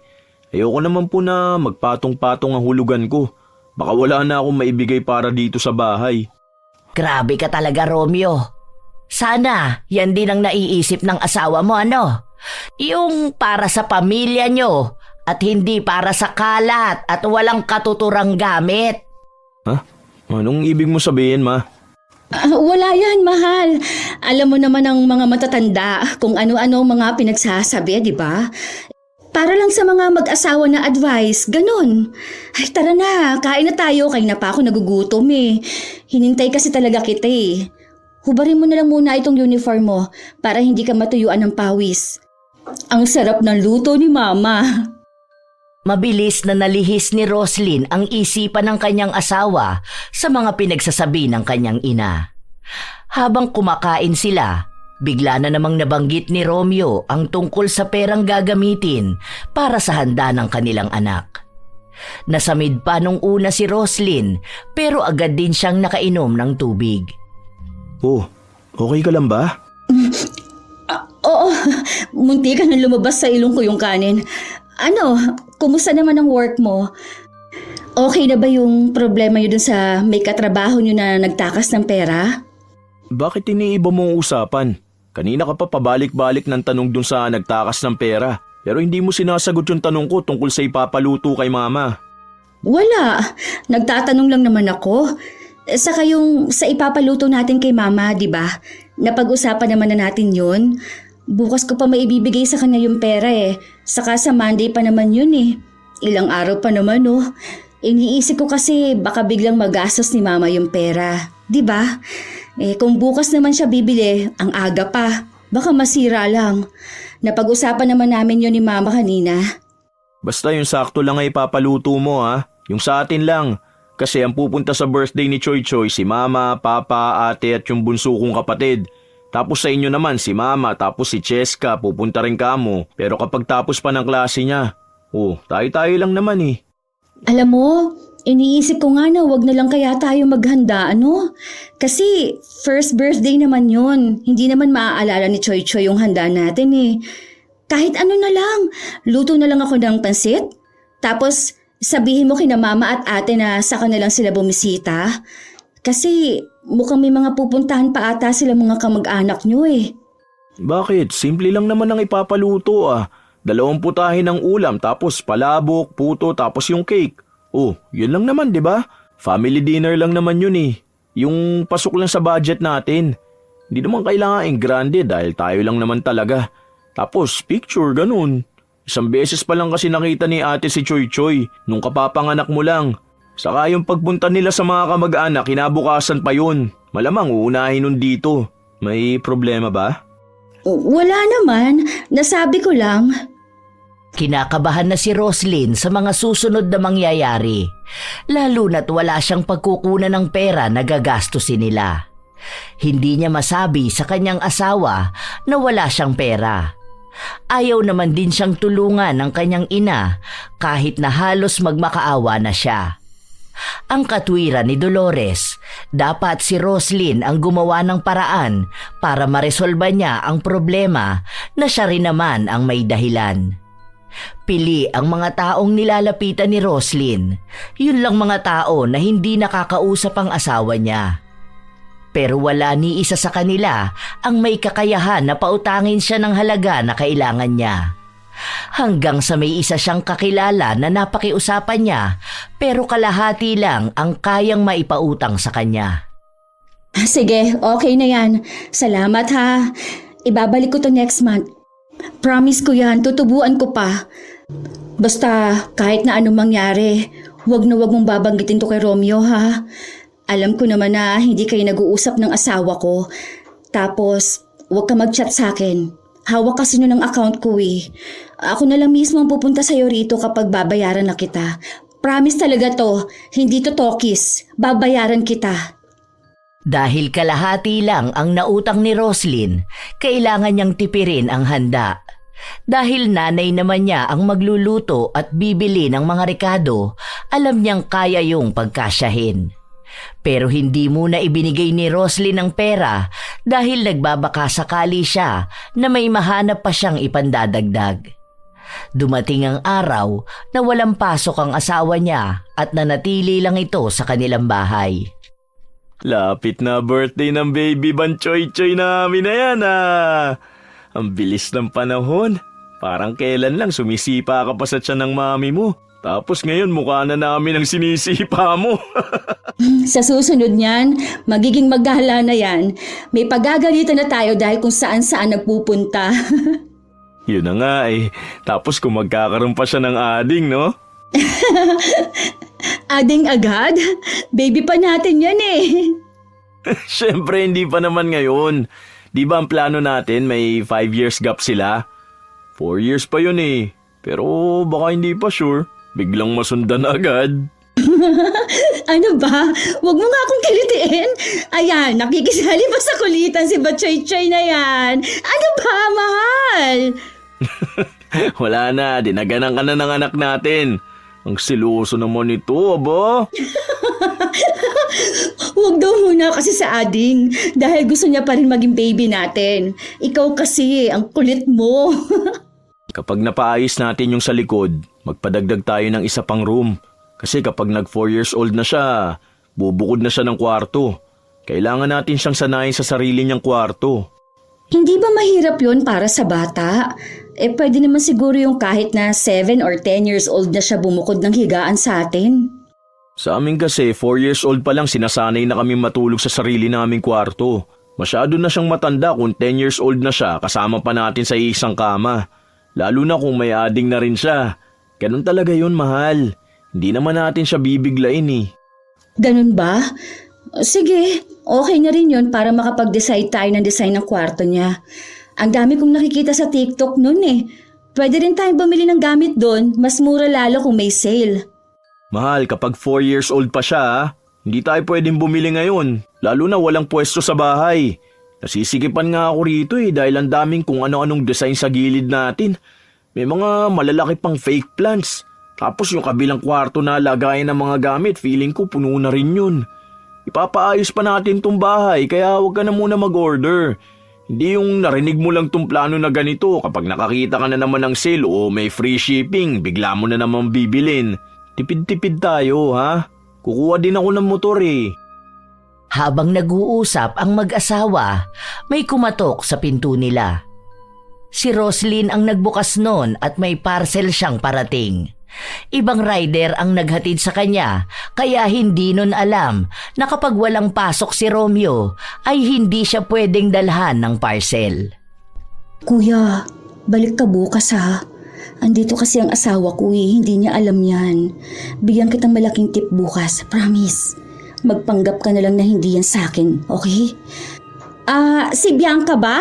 Ayoko naman po na magpatong-patong ang hulugan ko. Baka wala na akong maibigay para dito sa bahay.
Grabe ka talaga Romeo. Sana yan din ang naiisip ng asawa mo ano? Yung para sa pamilya nyo at hindi para sa kalat at walang katuturang gamit.
Ha? Anong ibig mo sabihin, ma?
Wala yan, mahal. Alam mo naman ang mga matatanda kung ano-ano mga pinagsasabi, di ba? Para lang sa mga mag-asawa na advice, ganun. Ay, tara na, kain na tayo, kaya na pa ako nagugutom eh. Hinintay kasi talaga kita eh. Hubarin mo na lang muna itong uniform mo para hindi ka matuyuan ng pawis. Ang sarap ng luto ni Mama.
Mabilis na nalihis ni Roslyn ang isipan ng kanyang asawa sa mga pinagsasabi ng kanyang ina. Habang kumakain sila, bigla na namang nabanggit ni Romeo ang tungkol sa perang gagamitin para sa handa ng kanilang anak. Nasamid pa nung una si Roslyn pero agad din siyang nakainom ng tubig.
Oh, okay ka lang ba?
Oo, munti ka nang lumabas sa ilong ko yung kanin. Ano, kumusta naman ang work mo? Okay na ba yung problema yun dun sa may katrabaho nyo na nagtakas ng pera?
Bakit iniiba mo ang usapan? Kanina ka pa pabalik-balik ng tanong dun sa nagtakas ng pera. Pero hindi mo sinasagot yung tanong ko tungkol sa ipapaluto kay Mama.
Wala, nagtatanong lang naman ako. Saka yung sa ipapaluto natin kay Mama, di ba? Napag-usapan naman na natin yun. Bukas ko pa maibibigay sa kanya yung pera eh. Saka sa Monday pa naman yun eh. Ilang araw pa naman oh. Iniisip ko kasi baka biglang magastos ni Mama yung pera. Di ba? Kung bukas naman siya bibili, ang aga pa. Baka masira lang. Napag-usapan naman namin yun ni Mama kanina.
Basta yung sakto lang ay ipapaluto mo ha. Yung sa atin lang. Kasi ang pupunta sa birthday ni Choy Choy si Mama, Papa, Ate at yung bunso kong kapatid. Tapos sa inyo naman si Mama, tapos si Cheska, pupunta rin kamo. Pero kapag tapos pa ng klase niya, tayo-tayo lang naman eh.
Alam mo, iniisip ko nga na wag na lang kaya tayo maghanda, ano? Kasi first birthday naman yun. Hindi naman maaalala ni Choy Choy yung handa natin eh. Kahit ano na lang, luto na lang ako ng pansit. Tapos sabihin mo kina Mama at Ate na saka na lang sila bumisita. Kasi mukhang may mga pupuntahan pa ata sila mga kamag-anak nyo eh.
Bakit? Simple lang naman ang ipapaluto ah. 2 putahe ng ulam tapos palabok, puto tapos yung cake. Yun lang naman 'di ba? Family dinner lang naman yun eh. Yung pasok lang sa budget natin. Hindi naman kailangan grande dahil tayo lang naman talaga. Tapos picture ganun. 1 beses pa lang kasi nakita ni ate si Choy Choy nung kapapanganak mo lang. Saka yung pagpunta nila sa mga kamag-anak kinabukasan pa yun. Malamang uunahin nun dito. May problema ba?
Wala naman, nasabi ko lang.
Kinakabahan na si Roslyn sa mga susunod na mangyayari, lalo na't wala siyang pagkukunan ng pera na gagastusin nila. Hindi niya masabi sa kanyang asawa na wala siyang pera. Ayaw naman din siyang tulungan ng kanyang ina kahit na halos magmakaawa na siya. Ang katwiran ni Dolores, dapat si Roslyn ang gumawa ng paraan para maresolba niya ang problema na siya rin naman ang may dahilan. Pili ang mga taong nilalapitan ni Roslyn. Yun lang mga tao na hindi nakakausap ang asawa niya. Pero wala ni isa sa kanila ang may kakayahan na pautangin siya ng halaga na kailangan niya. Hanggang sa may isa siyang kakilala na napakiusapan niya pero kalahati lang ang kayang maipautang sa kanya.
Sige, okay na yan. Salamat ha. Ibabalik ko to next month. Promise ko yan, tutubuan ko pa. Basta kahit na anong mangyari, wag na wag mong babanggitin to kay Romeo ha. Alam ko naman na hindi kayo nag-uusap ng asawa ko. Tapos, wag ka mag-chat sa akin. Hawak kasi nun ang account ko eh. Ako na lang mismo ang pupunta sa'yo rito kapag babayaran na kita. Promise talaga to, hindi to tokis. Babayaran kita.
Dahil kalahati lang ang nautang ni Roslyn, kailangan niyang tipirin ang handa. Dahil nanay naman niya ang magluluto at bibili ng mga rekado, alam niyang kaya yung pagkasyahin. Pero hindi muna ibinigay ni Roslyn ang pera dahil nagbabaka sakali siya na may mahanap pa siyang ipandadagdag. Dumating ang araw na walang pasok ang asawa niya at nanatili lang ito sa kanilang bahay.
Lapit na birthday ng baby Banchoy Choy namin na yan ah. Ang bilis ng panahon. Parang kailan lang sumisipa ka pa sa tiyan ng mami mo. Tapos ngayon mukha na namin ang sinisipa mo.
Sa susunod niyan, magiging magala na yan. May pagagalitan na tayo dahil kung saan-saan nagpupunta.
Yun na nga eh. Tapos kung magkakaroon pa siya ng ading, no?
Ading agad? Baby pa natin yan eh.
Siyempre, hindi pa naman ngayon. Di ba ang plano natin may 5 years gap sila? 4 years pa yun eh. Pero baka hindi pa sure. Biglang masundan agad.
Ano ba? Huwag mo nga akong kilitiin. Ayan, nakikisali pa sa kulitan si Batchoy-choy na yan. Ano ba, mahal?
Wala na, dinaganan ka na ng anak natin. Ang siluso naman ito, aba.
Huwag daw muna kasi sa ading dahil gusto niya pa rin maging baby natin. Ikaw kasi, ang kulit mo.
Kapag napaayos natin yung sa likod, magpadagdag tayo ng isa pang room. Kasi kapag nag 4 years old na siya, bubukod na siya ng kwarto. Kailangan natin siyang sanayin sa sarili niyang kwarto.
Hindi ba mahirap yon para sa bata? Pwede naman siguro yung kahit na 7 or 10 years old na siya bumukod ng higaan sa atin.
Sa amin kasi, 4 years old pa lang sinasanay na kami matulog sa sarili naming kwarto. Masyado na siyang matanda kung 10 years old na siya kasama pa natin sa isang kama. Lalo na kung may ading na rin siya. Ganun talaga yun, mahal. Hindi naman natin siya bibiglain eh.
Ganun ba? Sige, okay na rin yun para makapag-decide tayo ng design ng kwarto niya. Ang dami kong nakikita sa TikTok nun eh. Pwede rin tayong bumili ng gamit doon, mas mura lalo kung may sale.
Mahal, kapag 4 years old pa siya, hindi tayo pwedeng bumili ngayon. Lalo na walang pwesto sa bahay. Nasisikipan nga ako rito eh dahil ang daming kung ano-anong design sa gilid natin. May mga malalaki pang fake plants. Tapos yung kabilang kwarto na lagayan ng mga gamit, feeling ko puno na rin yun. Ipapaayos pa natin tong bahay kaya huwag ka na muna mag-order. Hindi yung narinig mo lang tong plano na ganito kapag nakakita ka na naman ng sale o may free shipping, bigla mo na naman bibilin. Tipid-tipid tayo ha? Kukuha din ako ng motor eh.
Habang nag-uusap ang mag-asawa, may kumatok sa pinto nila. Si Roslyn ang nagbukas noon at may parcel siyang parating. Ibang rider ang naghatid sa kanya kaya hindi nun alam na kapag walang pasok si Romeo ay hindi siya pwedeng dalhan ng parcel.
Kuya, balik ka bukas ha. Andito kasi ang asawa ko eh, hindi niya alam yan. Bigyan kitang malaking tip bukas, promise. Magpanggap ka na lang na hindi yan sa akin, okay? Si Bianca ba?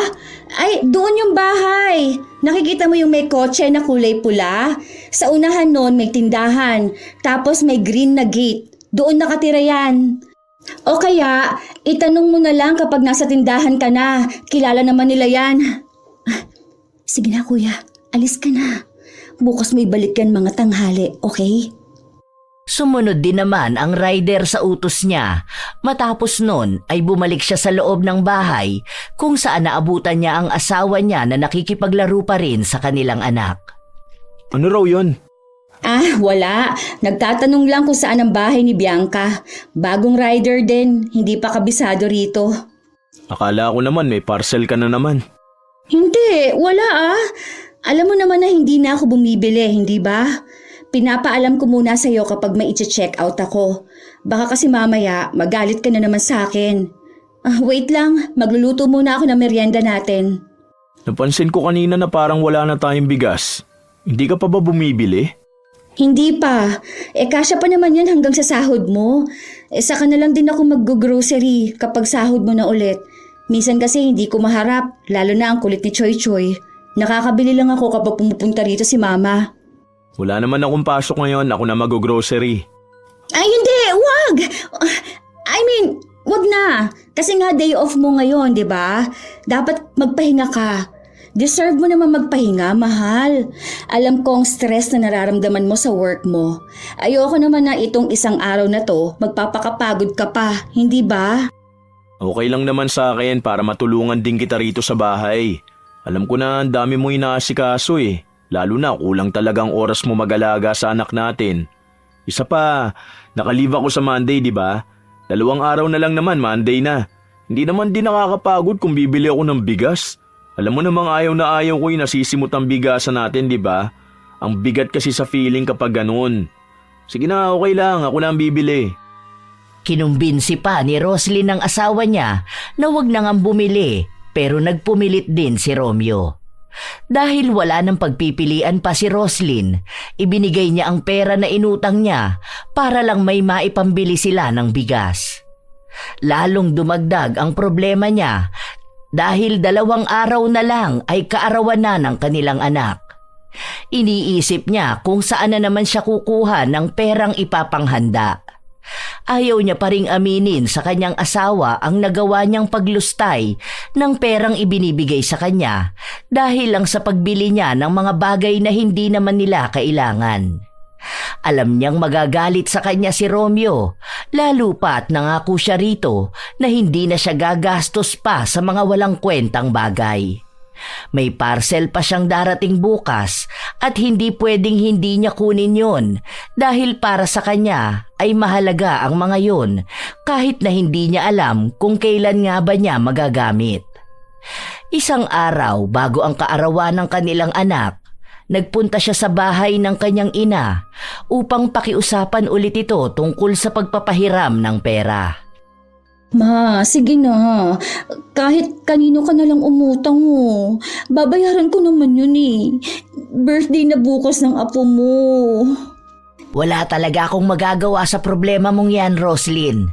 Ay, doon yung bahay. Nakikita mo yung may kotse na kulay pula? Sa unahan noon may tindahan, tapos may green na gate. Doon nakatira yan. O kaya, itanong mo na lang kapag nasa tindahan ka na. Kilala naman nila yan. Sige na kuya, alis ka na. Bukas may balik yan mga tanghali, okay?
Sumunod din naman ang rider sa utos niya. Matapos nun ay bumalik siya sa loob ng bahay kung saan naabutan niya ang asawa niya na nakikipaglaro pa rin sa kanilang anak.
Ano raw yun?
Wala. Nagtatanong lang kung saan ang bahay ni Bianca. Bagong rider din, hindi pa kabisado rito.
Akala ko naman may parcel ka na naman.
Hindi, wala Alam mo naman na hindi na ako bumibili, hindi ba? Pinapaalam ko muna sa iyo kapag may i-check out ako. Baka kasi mamaya magalit ka na naman sa akin. Wait lang, magluluto muna ako ng merienda natin.
Napansin ko kanina na parang wala na tayong bigas. Hindi ka pa ba bumibili?
Hindi pa. Kasya pa naman yan hanggang sa sahod mo. Saka na lang din ako mag-grocery kapag sahod mo na ulit. Minsan kasi hindi ko maharap, lalo na ang kulit ni Choy Choy. Nakakabili lang ako kapag pumupunta rito si Mama.
Wala naman akong pasok ngayon, ako na mag-grocery.
Ay hindi, wag! Wag na. Kasi nga day off mo ngayon, di ba? Dapat magpahinga ka. Deserve mo naman magpahinga, mahal. Alam ko ang stress na nararamdaman mo sa work mo. Ayoko naman na itong isang araw na to, magpapakapagod ka pa, hindi ba?
Okay lang naman sa akin para matulungan din kita rito sa bahay. Alam ko na ang dami mo inaasikaso eh. Lalo na kulang talagang oras mo mag-alaga sa anak natin. Isa pa, nakalive ako sa Monday, di ba? 2 araw na lang naman, Monday na. Hindi naman din nakakapagod kung bibili ako ng bigas. Alam mo namang ayaw na ayaw ko yung nasisimut ang bigasan natin, di ba? Ang bigat kasi sa feeling kapag ganun. Sige na, okay lang. Ako na ang bibili.
Kinumbinsi pa ni Roslyn ang asawa niya na wag na ngang bumili pero nagpumilit din si Romeo. Dahil wala nang pagpipilian pa si Roslyn, ibinigay niya ang pera na inutang niya para lang may maipambili sila ng bigas. Lalong dumagdag ang problema niya dahil 2 araw na lang ay kaarawan na ng kanilang anak. Iniisip niya kung saan na naman siya kukuha ng perang ipapanghanda. Ayaw niya pa ring aminin sa kanyang asawa ang nagawa niyang paglustay ng perang ibinibigay sa kanya dahil lang sa pagbili niya ng mga bagay na hindi naman nila kailangan. Alam niyang magagalit sa kanya si Romeo, lalo pa't nangako siya rito na hindi na siya gagastos pa sa mga walang kwentang bagay. May parcel pa siyang darating bukas at hindi pwedeng hindi niya kunin yon dahil para sa kanya ay mahalaga ang mga yon kahit na hindi niya alam kung kailan nga ba niya magagamit. Isang araw bago ang kaarawan ng kanilang anak, nagpunta siya sa bahay ng kanyang ina upang pakiusapan ulit ito tungkol sa pagpapahiram ng pera.
Ma, sige na. Kahit kanino ka na lang umutang mo. Babayaran ko naman yun eh. Birthday na bukas ng apo mo.
Wala talaga akong magagawa sa problema mong yan, Roslyn.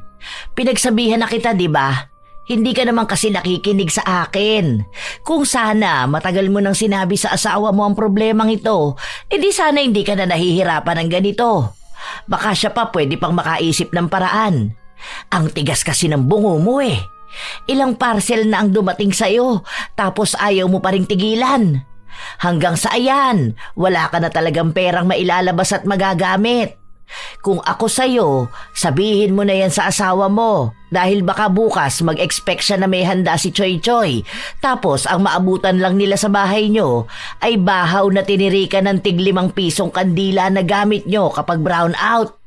Pinagsabihan na kita, di ba? Hindi ka naman kasi nakikinig sa akin. Kung sana matagal mo nang sinabi sa asawa mo ang problemang ito, edi sana hindi ka na nahihirapan ng ganito. Baka siya pa pwede pang makaisip ng paraan. Ang tigas kasi ng bungo mo eh. Ilang parcel na ang dumating sa'yo, tapos ayaw mo pa ring tigilan. Hanggang sa ayan, wala ka na talagang perang mailalabas at magagamit. Kung ako sa'yo, sabihin mo na yan sa asawa mo dahil baka bukas mag-expect siya na may handa si Choy Choy. Tapos ang maabutan lang nila sa bahay nyo ay bahaw na tinirikan ng tig-5 pisong kandila na gamit nyo kapag brown out.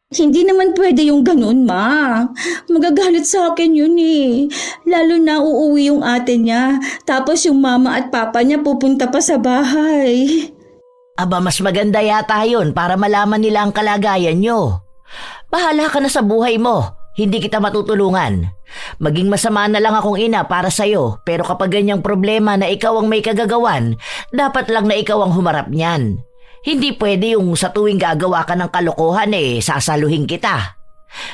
Hindi naman pwede yung ganun, ma. Magagalit sa akin yun eh. Lalo na uuwi yung ate niya. Tapos yung mama at papa niya pupunta pa sa bahay.
Aba, mas maganda yata yun para malaman nila ang kalagayan nyo. Bahala ka na sa buhay mo. Hindi kita matutulungan. Maging masama na lang akong ina para sa'yo, pero kapag ganyang problema na ikaw ang may kagagawan, dapat lang na ikaw ang humarap niyan. Hindi pwede yung sa tuwing gagawa ka ng kalokohan sasaluhin kita.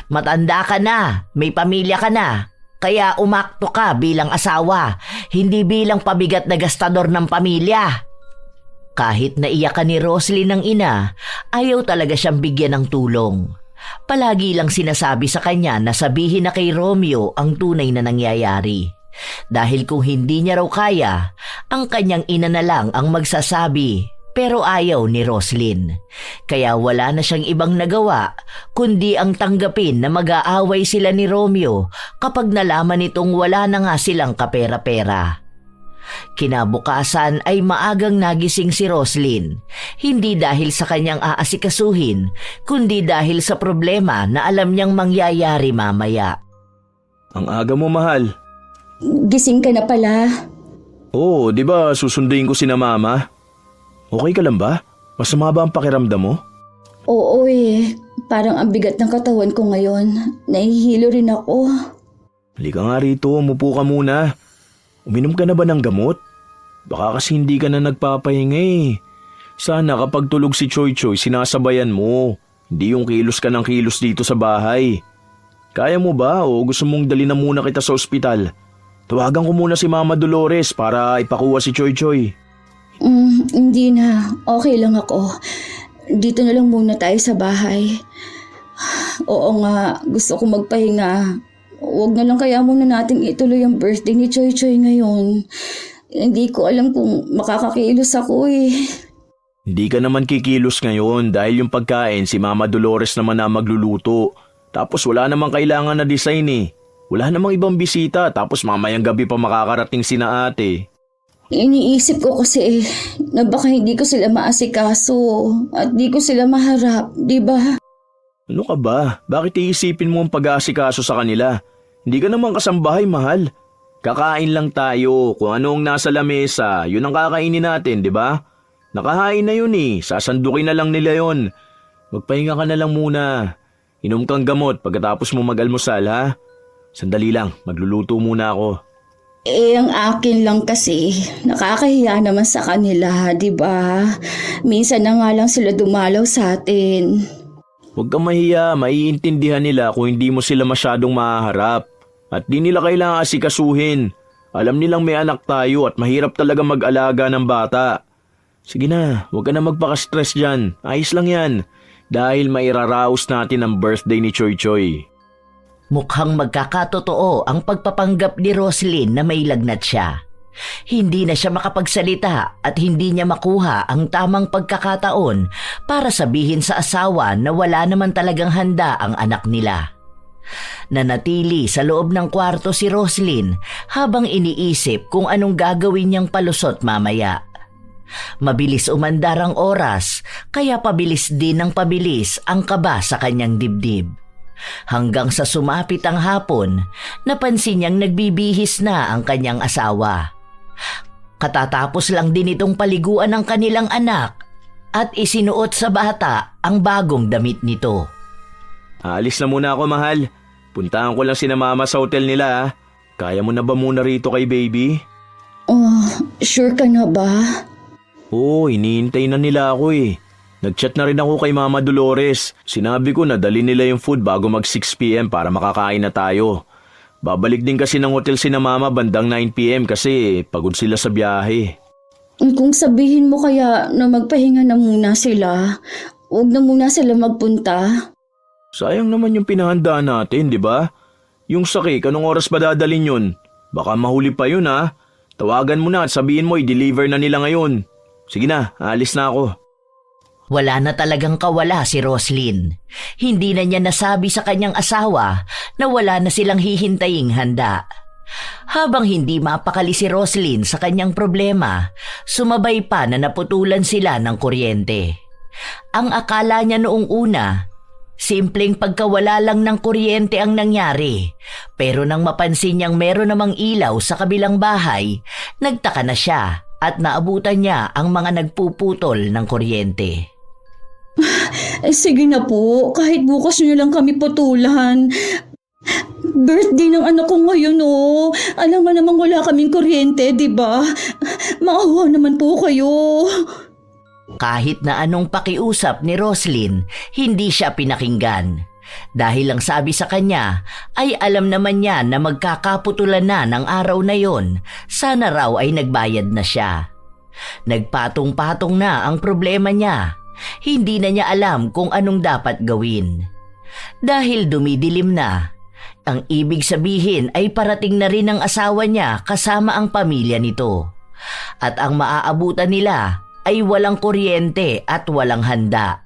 Matanda ka na, may pamilya ka na, kaya umakto ka bilang asawa, hindi bilang pabigat na gastador ng pamilya. Kahit naiyakan ni Roslyn ng ina, ayaw talaga siyang bigyan ng tulong. Palagi lang sinasabi sa kanya na sabihin na kay Romeo ang tunay na nangyayari. Dahil kung hindi niya raw kaya, ang kanyang ina na lang ang magsasabi. Pero ayaw ni Roslyn. Kaya wala na siyang ibang nagawa kundi ang tanggapin na mag-aaway sila ni Romeo kapag nalaman nitong wala na nga silang kapera-pera. Kinabukasan ay maagang nagising si Roslyn. Hindi dahil sa kanyang aasikasuhin, kundi dahil sa problema na alam niyang mangyayari mamaya.
Ang aga mo, mahal.
Gising ka na pala.
Oo, di ba susunduin ko sina mama? Okay ka lang ba? Masama ba ang pakiramdam mo?
Oo eh. Parang ang bigat ng katawan ko ngayon. Nahihilo rin ako.
Halika nga rito, umupo ka muna. Uminom ka na ba ng gamot? Baka kasi hindi ka na nagpapahinga eh. Sana kapag tulog si Choy Choy, sinasabayan mo. Hindi yung kilos ka ng kilos dito sa bahay. Kaya mo ba o gusto mong dali na muna kita sa ospital? Tawagan ko muna si Mama Dolores para ipakuha si Choy Choy.
Hindi na. Okay lang ako. Dito na lang muna tayo sa bahay. Oo nga, gusto ko magpahinga. Huwag na lang kaya muna nating ituloy ang birthday ni Choy Choy ngayon. Hindi ko alam kung makakakilos ako eh.
Hindi ka naman kikilos ngayon dahil yung pagkain si Mama Dolores naman na magluluto. Tapos wala namang kailangan na design eh. Wala namang ibang bisita tapos mamayang gabi pa makakarating sina ate.
Iniisip ko kasi na baka hindi ko sila maasikaso at di ko sila maharap, di ba?
Ano ka ba? Bakit iisipin mo ang pag-aasikaso sa kanila? Hindi ka naman kasambahay, mahal. Kakain lang tayo. Kung ano ang nasa lamesa, yun ang kakainin natin, di ba? Nakahain na yun eh. Sasandukin na lang nila yun. Magpahinga ka na lang muna. Inom kang gamot pagkatapos mo mag-almusal, ha? Sandali lang, magluluto muna ako.
Ang akin lang kasi, nakakahiya naman sa kanila, di ba? Minsan na nga lang sila dumalaw sa atin.
Huwag kang mahiya, maiintindihan nila kung hindi mo sila masyadong mahaharap. At di nila kailangan asikasuhin. Alam nilang may anak tayo at mahirap talaga mag-alaga ng bata. Sige na, huwag ka na magpaka-stress dyan. Ayos lang yan. Dahil mairaraos natin ang birthday ni Choy Choy.
Mukhang magkakatotoo ang pagpapanggap ni Roslyn na may lagnat siya. Hindi na siya makapagsalita at hindi niya makuha ang tamang pagkakataon para sabihin sa asawa na wala naman talagang handa ang anak nila. Nanatili sa loob ng kwarto si Roslyn habang iniisip kung anong gagawin niyang palusot mamaya. Mabilis umandar ang oras kaya pabilis din ng pabilis ang kaba sa kanyang dibdib. Hanggang sa sumapit ang hapon, napansin niyang nagbibihis na ang kanyang asawa. Katatapos lang din itong paliguan ng kanilang anak at isinuot sa bata ang bagong damit nito.
Alis na muna ako, mahal. Puntahan ko lang si na mama sa hotel nila, ha? Kaya mo na ba muna rito kay baby?
Oh, sure ka na ba?
Oo, iniintay na nila ako eh. Nag-chat na rin ako kay Mama Dolores. Sinabi ko na dali nila yung food bago mag 6 p.m. para makakain na tayo. Babalik din kasi ng hotel si na Mama bandang 9 p.m. kasi pagod sila sa biyahe.
Kung sabihin mo kaya na magpahinga na muna sila, huwag na muna sila magpunta.
Sayang naman yung pinahandaan natin, di ba? Yung sakik, anong oras ba dadalhin yun? Baka mahuli pa yun, ha? Tawagan mo na at sabihin mo i-deliver na nila ngayon. Sige na, alis na ako.
Wala na talagang kawala si Roslyn. Hindi na niya nasabi sa kanyang asawa na wala na silang hihintaying handa. Habang hindi mapakali si Roslyn sa kanyang problema, sumabay pa na naputulan sila ng kuryente. Ang akala niya noong una, simpleng pagkawala lang ng kuryente ang nangyari. Pero nang mapansin niyang meron namang ilaw sa kabilang bahay, nagtaka na siya at naabutan niya ang mga nagpuputol ng kuryente.
Sige na po, kahit bukas nyo lang kami putulan. Birthday ng anak ko ngayon, oh. Alam nga namang wala kaming kuryente, di ba? Maawa naman po kayo.
Kahit na anong pakiusap ni Roslyn, hindi siya pinakinggan. Dahil ang sabi sa kanya ay alam naman niya na magkakaputulan na ng araw na yon, sana raw ay nagbayad na siya. Nagpatong-patong na ang problema niya. Hindi na niya alam kung anong dapat gawin. Dahil dumidilim na, ang ibig sabihin ay parating na rin ang asawa niya kasama ang pamilya nito. At ang maaabutan nila ay walang kuryente at walang handa.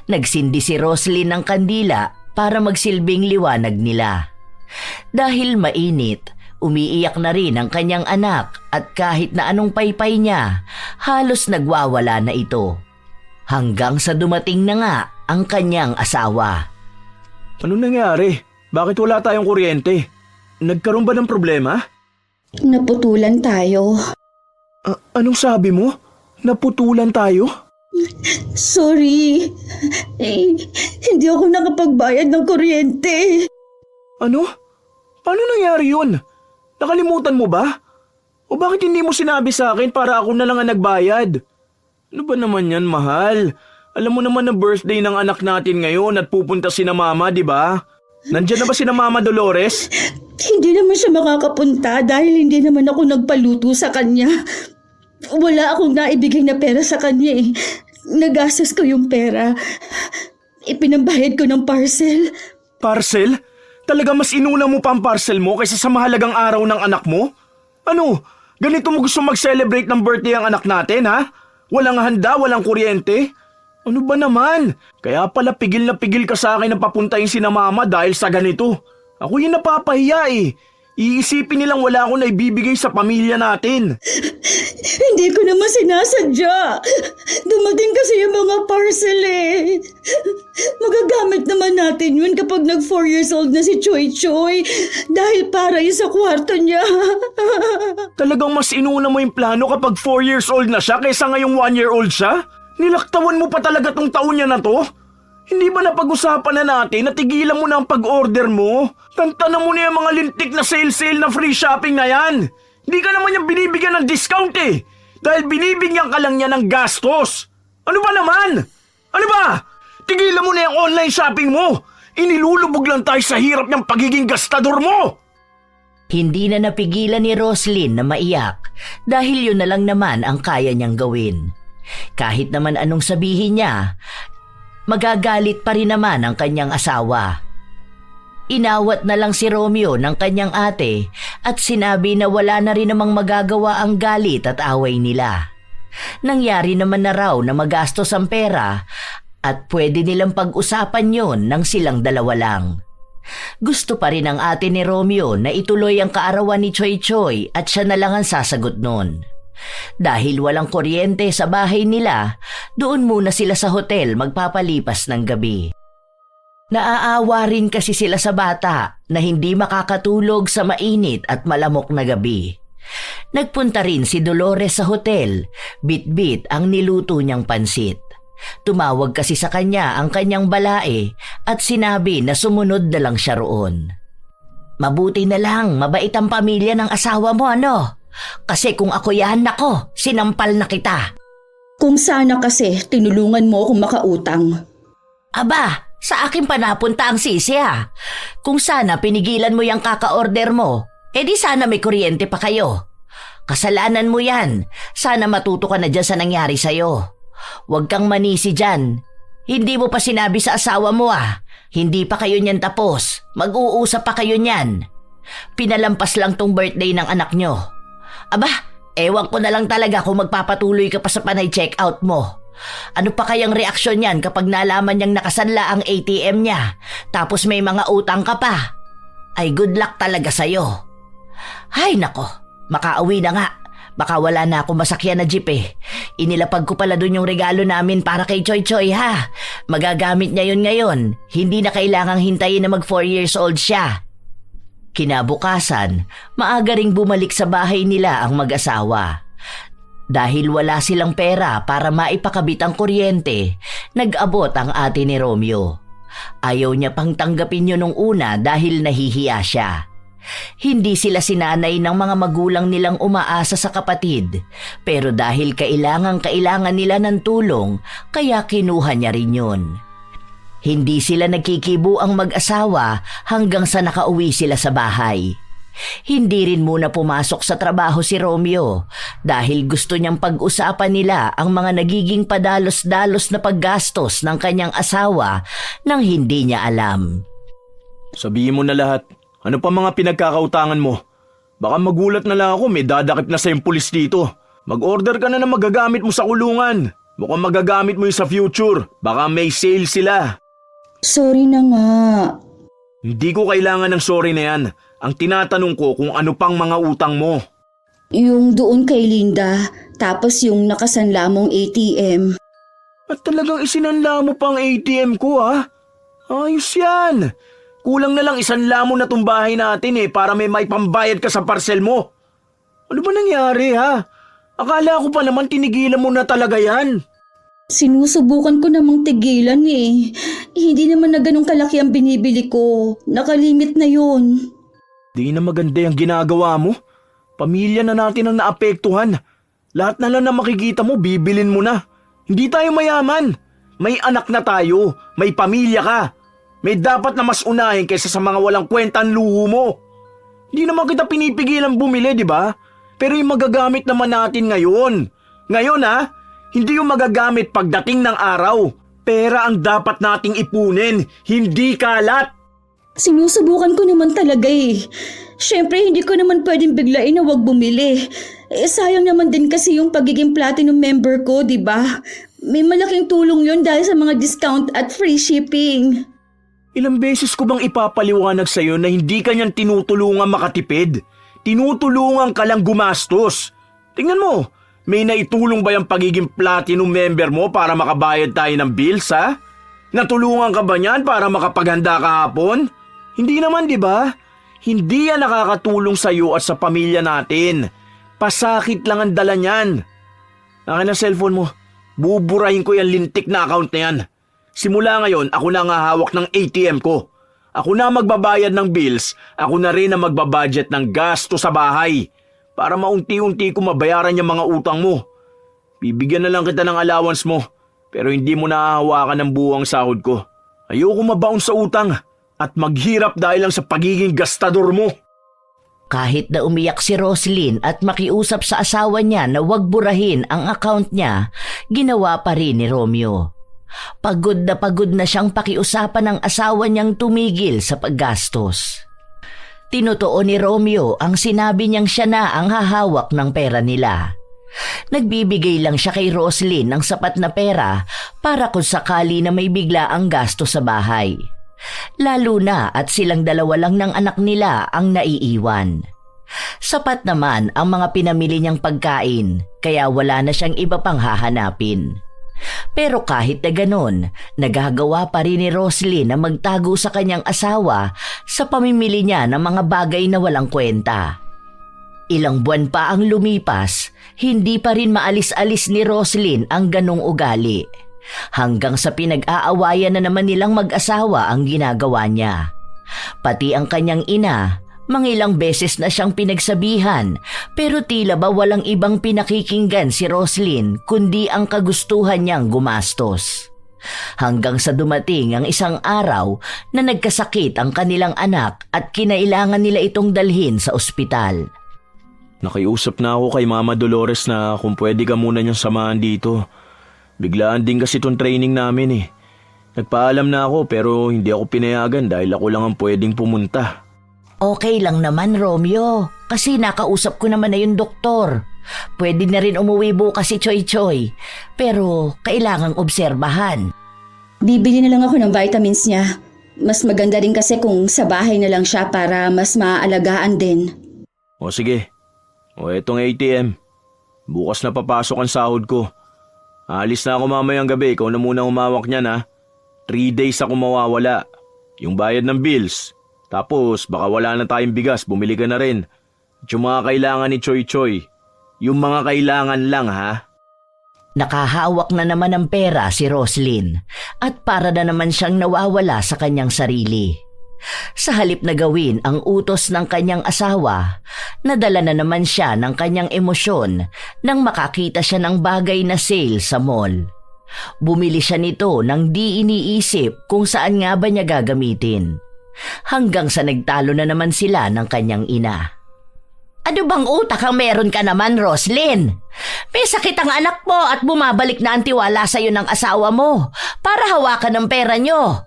Nagsindi si Roslyn ng kandila para magsilbing liwanag nila. Dahil mainit, umiiyak na rin ang kanyang anak at kahit na anong paypay niya, halos nagwawala na ito. Hanggang sa dumating na nga ang kanyang asawa.
Ano nangyari? Bakit wala tayong kuryente? Nagkaroon ba ng problema?
Naputulan tayo.
Anong sabi mo? Naputulan tayo?
Sorry. Hindi ako nakapagbayad ng kuryente.
Ano? Paano nangyari yun? Nakalimutan mo ba? O bakit hindi mo sinabi sa akin para ako na lang ang nagbayad? Ano ba naman yan, mahal? Alam mo naman na birthday ng anak natin ngayon at pupunta si na Mama, di ba? Nandiyan na ba si na Mama Dolores?
Hindi naman siya makakapunta dahil hindi naman ako nagpaluto sa kanya. Wala akong naibigay na pera sa kanya eh. Nagastos ko yung pera. Ipinambayad ko ng parcel.
Parcel? Talaga mas inuna mo pa ang parcel mo kaysa sa mahalagang araw ng anak mo? Ano? Ganito mo gusto mag-celebrate ng birthday ang anak natin, ha? Walang handa, walang kuryente? Ano ba naman? Kaya pala pigil na pigil ka sa akin na papuntahin si na Mama dahil sa ganito. Ako yung napapahiya eh. Iisipin nilang wala akong naibibigay sa pamilya natin.
Hindi ko naman sinasadya. Dumating kasi yung mga parcel eh. Magagamit naman natin yun kapag nag 4 years old na si Choy Choy. Dahil para yun sa kwarto niya.
Talagang mas inuna mo yung plano kapag 4 years old na siya kaysa ngayong 1 year old siya? Nilaktawan mo pa talaga tong taon niya na to? Hindi ba napag-usapan na natin na tigilan mo na ang pag-order mo? Tantanan mo na yung mga lintik na sale na free shopping na yan. Hindi ka naman yung binibigyan ng discount eh. Dahil binibigyan ka lang niya ng gastos. Ano ba naman? Ano ba? Tigilan mo na yung online shopping mo. Inilulubog lang tayo sa hirap ng pagiging gastador mo.
Hindi na napigilan ni Roslyn na maiyak dahil yun na lang naman ang kaya niyang gawin. Kahit naman anong sabihin niya, magagalit pa rin naman ang kanyang asawa. Inawat na lang si Romeo ng kanyang ate at sinabi na wala na rin namang magagawa ang galit at away nila. Nangyari naman na raw na magastos ang pera at pwede nilang pag-usapan yon ng silang dalawa lang. Gusto pa rin ang ate ni Romeo na ituloy ang kaarawan ni Choy Choy at siya na lang ang sasagot nun. Dahil walang kuryente sa bahay nila, doon muna sila sa hotel magpapalipas ng gabi. Naaawa rin kasi sila sa bata na hindi makakatulog sa mainit at malamok na gabi. Nagpunta rin si Dolores sa hotel, bit-bit ang niluto niyang pansit. Tumawag kasi sa kanya ang kanyang balae at sinabi na sumunod na lang siya roon. Mabuti na lang, mabait ang pamilya ng asawa mo ano? Kasi kung ako yan, nako, sinampal na kita.
Kung sana kasi tinulungan mo akong makautang.
Aba, sa akin pa napunta ang sisi ha. Kung sana pinigilan mo yung kaka-order mo, edi sana may kuryente pa kayo. Kasalanan mo yan, sana matuto ka na dyan sa nangyari sa'yo. Huwag kang manisi dyan. Hindi mo pa sinabi sa asawa mo ah. Hindi pa kayo niyan tapos. Mag-uusap pa kayo niyan. Pinalampas lang tong birthday ng anak nyo. Aba, ewan ko na lang talaga kung magpapatuloy ka pa sa panay check-out mo. Ano pa kayang reaksyon niyan kapag nalaman niyang nakasanla ang ATM niya tapos may mga utang ka pa? Ay good luck talaga sa'yo. Ay nako, makauwi na nga. Baka wala na akong masakyan na jeep eh. Inilapag ko pala dun yung regalo namin para kay Choy Choy ha. Magagamit niya yun ngayon. Hindi na kailangang hintayin na mag 4 years old siya. Kinabukasan, maaga ring bumalik sa bahay nila ang mag-asawa. Dahil wala silang pera para maipakabit ang kuryente, nag-abot ang ate ni Romeo. Ayaw niya pang tanggapin yun nung una dahil nahihiya siya. Hindi sila sinanay ng mga magulang nilang umaasa sa kapatid, pero dahil kailangan nila ng tulong, kaya kinuha niya rin yun. Hindi sila nagkikibo ang mag-asawa hanggang sa nakauwi sila sa bahay. Hindi rin muna pumasok sa trabaho si Romeo dahil gusto niyang pag-usapan nila ang mga nagiging padalos-dalos na paggastos ng kanyang asawa nang hindi niya alam.
Sabihin mo na lahat. Ano pa mga pinagkakautangan mo? Baka magulat na lang ako, may dadakip na sa yung pulis dito. Mag-order ka na magagamit mo sa kulungan. Mukhang magagamit mo yung sa future. Baka may sale sila.
Sorry na nga.
Hindi ko kailangan ng sorry na yan. Ang tinatanong ko kung ano pang mga utang mo.
Yung doon kay Linda, tapos yung nakasanla mong ATM.
At talagang isinanla mo pang ATM ko ha? Ayos yan. Kulang na lang isanla mo na tong bahay natin para may pambayad ka sa parcel mo. Ano ba nangyari ha? Akala ko pa naman tinigilan mo na talaga yan.
Sinusubukan ko namang tigilan eh. Hindi naman na ganun kalaki ang binibili ko. Nakalimit na yun.
Di na maganda yung ginagawa mo. Pamilya na natin ang naapektuhan. Lahat na lang na makikita mo, bibilin mo na. Hindi tayo mayaman. May anak na tayo. May pamilya ka. May dapat na mas unahin kaysa sa mga walang kwentang luho mo. Hindi naman kita pinipigilan bumili, di ba? Pero yung magagamit naman natin ngayon. Ngayon ha, hindi yung magagamit pagdating ng araw. Pera ang dapat nating ipunin, hindi kalat.
Sinusubukan ko naman talaga eh. Siyempre hindi ko naman pwedeng biglain na wag bumili. Sayang naman din kasi yung pagiging platinum member ko, di ba? May malaking tulong yun dahil sa mga discount at free shipping.
Ilang beses ko bang ipapaliwanag sa'yo na hindi ka niyan tinutulungan makatipid? Tinutulungan ka lang gumastos. Tingnan mo, may naitulong ba yung pagiging platinum member mo para makabayad tayo ng bills ha? Natulungan ka ba niyan para makapaghanda kahapon? Hindi naman di ba? Hindi yan nakakatulong sa'yo at sa pamilya natin. Pasakit lang ang dala niyan. Akin ang cellphone mo. Buburahin ko yung lintik na account na yan. Simula ngayon, ako na ang hahawak ng ATM ko. Ako na magbabayad ng bills, ako na rin ang magbabudget ng gasto sa bahay para maunti-unti ko mabayaran yung mga utang mo. Bibigyan na lang kita ng allowance mo, pero hindi mo nahahawakan ng buwang sahod ko. Ayoko mabaon sa utang at maghirap dahil lang sa pagiging gastador mo.
Kahit na umiyak si Roslyn at makiusap sa asawa niya na huwag burahin ang account niya, ginawa pa rin ni Romeo. Pagod na siyang pakiusapan ng asawa niyang tumigil sa paggastos. Tinutuon ni Romeo ang sinabi niyang siya na ang hahawak ng pera nila. Nagbibigay lang siya kay Roslyn ng sapat na pera para kung sakali na may bigla ang gasto sa bahay. Lalo na at silang dalawa lang ng anak nila ang naiiwan. Sapat naman ang mga pinamili niyang pagkain kaya wala na siyang iba pang hahanapin. Pero kahit na ganon, nagagawa pa rin ni Roslyn na magtago sa kanyang asawa sa pamimili niya ng mga bagay na walang kwenta. Ilang buwan pa ang lumipas, hindi pa rin maalis-alis ni Roslyn ang ganong ugali. Hanggang sa pinag-aawayan na naman nilang mag-asawa ang ginagawa niya. Pati ang kanyang ina, mangilang beses na siyang pinagsabihan pero tila ba walang ibang pinakikinggan si Roslyn kundi ang kagustuhan niyang gumastos. Hanggang sa dumating ang isang araw na nagkasakit ang kanilang anak at kinailangan nila itong dalhin sa ospital.
Nakiusap na ako kay Mama Dolores na kung pwede ka muna niyang samahan dito. Biglaan din kasi itong training namin eh. Nagpaalam na ako pero hindi ako pinayagan dahil ako lang ang pwedeng pumunta.
Okay lang naman, Romeo, kasi nakausap ko naman na yung doktor. Pwede na rin umuwi bukas si Choy Choy, pero kailangang obserbahan.
Bibili na lang ako ng vitamins niya. Mas maganda rin kasi kung sa bahay na lang siya para mas maaalagaan din.
O sige, o etong ATM. Bukas na papasok ang sahod ko. Alis na ako mamayang gabi, ikaw na muna humawak niyan ha. 3 days ako mawawala. Yung bayad ng bills. Tapos baka wala na tayong bigas, bumili ka na rin. At yung mga kailangan ni Choy Choy. Yung mga kailangan lang ha.
Nakahawak na naman ng pera si Roslyn at para na naman siyang nawawala sa kanyang sarili. Sa halip na gawin ang utos ng kanyang asawa, nadala na naman siya ng kanyang emosyon nang makakita siya ng bagay na sale sa mall. Bumili siya nito nang di iniisip kung saan nga ba niya gagamitin. Hanggang sa nagtalo na naman sila ng kanyang ina. Ano bang utak ang meron ka naman, Roslyn? May sakit ang anak mo at bumabalik na ang tiwala sa'yo ng asawa mo para hawakan ng pera nyo.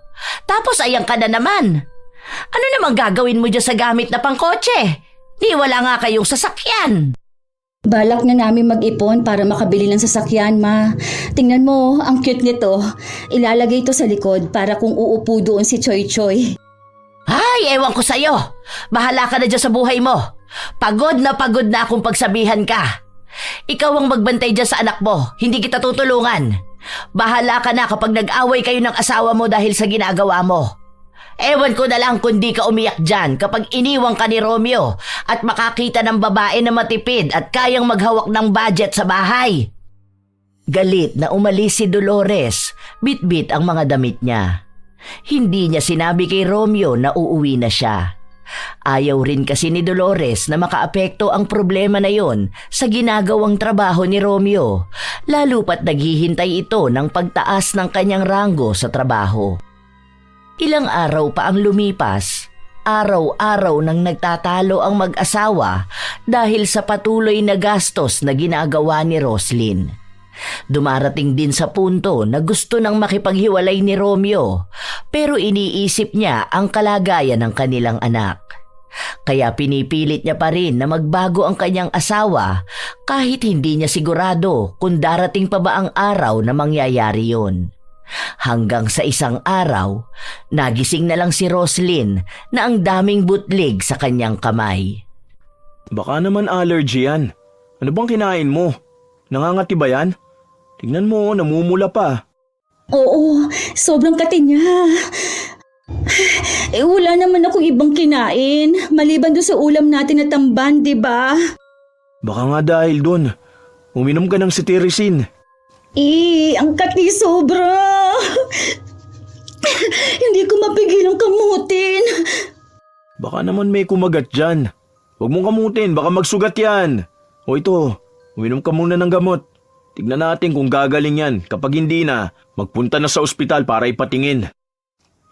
Tapos ayan ka na naman. Ano namang gagawin mo dyan sa gamit na pangkotse? Di wala nga kayong sasakyan.
Balak na namin mag-ipon para makabili ng sasakyan, Ma. Tingnan mo, ang cute nito. Ilalagay ito sa likod para kung uupo doon si Choy Choy.
Ay, ewan ko sa'yo. Bahala ka na dyan sa buhay mo. Pagod na akong pagsabihan ka. Ikaw ang magbantay dyan sa anak mo. Hindi kita tutulungan. Bahala ka na kapag nag-away kayo ng asawa mo dahil sa ginagawa mo. Ewan ko na lang kung di ka umiyak dyan kapag iniwang ka ni Romeo at makakita ng babae na matipid at kayang maghawak ng budget sa bahay. Galit na umalis si Dolores, bit-bit ang mga damit niya. Hindi niya sinabi kay Romeo na uuwi na siya. Ayaw rin kasi ni Dolores na makaapekto ang problema na yon sa ginagawang trabaho ni Romeo, lalo pat naghihintay ito ng pagtaas ng kanyang ranggo sa trabaho. Ilang araw pa ang lumipas, araw-araw nang nagtatalo ang mag-asawa dahil sa patuloy na gastos na ginagawa ni Roslyn. Dumarating din sa punto na gusto nang makipaghiwalay ni Romeo pero iniisip niya ang kalagayan ng kanilang anak. Kaya pinipilit niya pa rin na magbago ang kanyang asawa kahit hindi niya sigurado kung darating pa ba ang araw na mangyayari yon. Hanggang sa isang araw, nagising na lang si Roslyn na ang daming butlig sa kanyang kamay.
Baka naman allergy yan. Ano bang kinain mo? Nangangati ba yan? Tingnan mo, namumula pa.
Oo, sobrang kati niya. Wala naman akong ibang kinain. Maliban doon sa ulam natin na tamban, di ba?
Baka nga dahil doon. Uminom ka ng cetirizine.
Ang kati sobra. Hindi ko mapigilang kamutin.
Baka naman may kumagat dyan. Huwag mong kamutin, baka magsugat yan. O ito, uminom ka muna ng gamot. Tignan natin kung gagaling yan. Kapag hindi na, magpunta na sa ospital para ipatingin.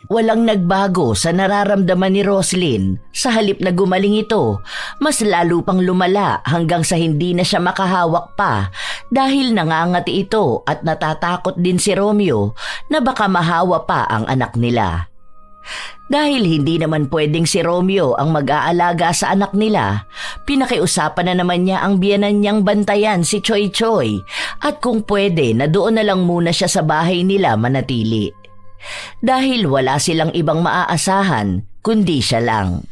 Walang nagbago sa nararamdaman ni Roslyn. Sa halip na gumaling ito, mas lalo pang lumala hanggang sa hindi na siya makahawak pa dahil nangangati ito at natatakot din si Romeo na baka mahawa pa ang anak nila. Dahil hindi naman pwedeng si Romeo ang mag-aalaga sa anak nila, pinakiusapan na naman niya ang biyenan niyang bantayan si Choy Choy at kung pwede na doon na lang muna siya sa bahay nila manatili. Dahil wala silang ibang maaasahan kundi siya lang.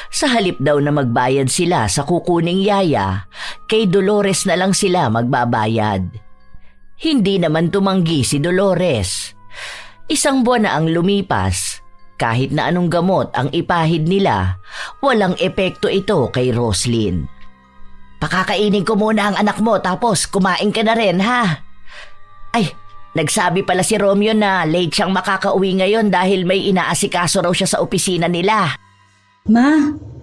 Sa halip daw na magbayad sila sa kukuning yaya, kay Dolores na lang sila magbabayad. Hindi naman tumanggi si Dolores. 1 buwan na ang lumipas. Kahit na anong gamot ang ipahid nila, walang epekto ito kay Roslyn. Pakakainin ko muna ang anak mo tapos kumain ka na rin ha. Ay, nagsabi pala si Romeo na late siyang makakauwi ngayon dahil may inaasikaso raw siya sa opisina nila.
Ma,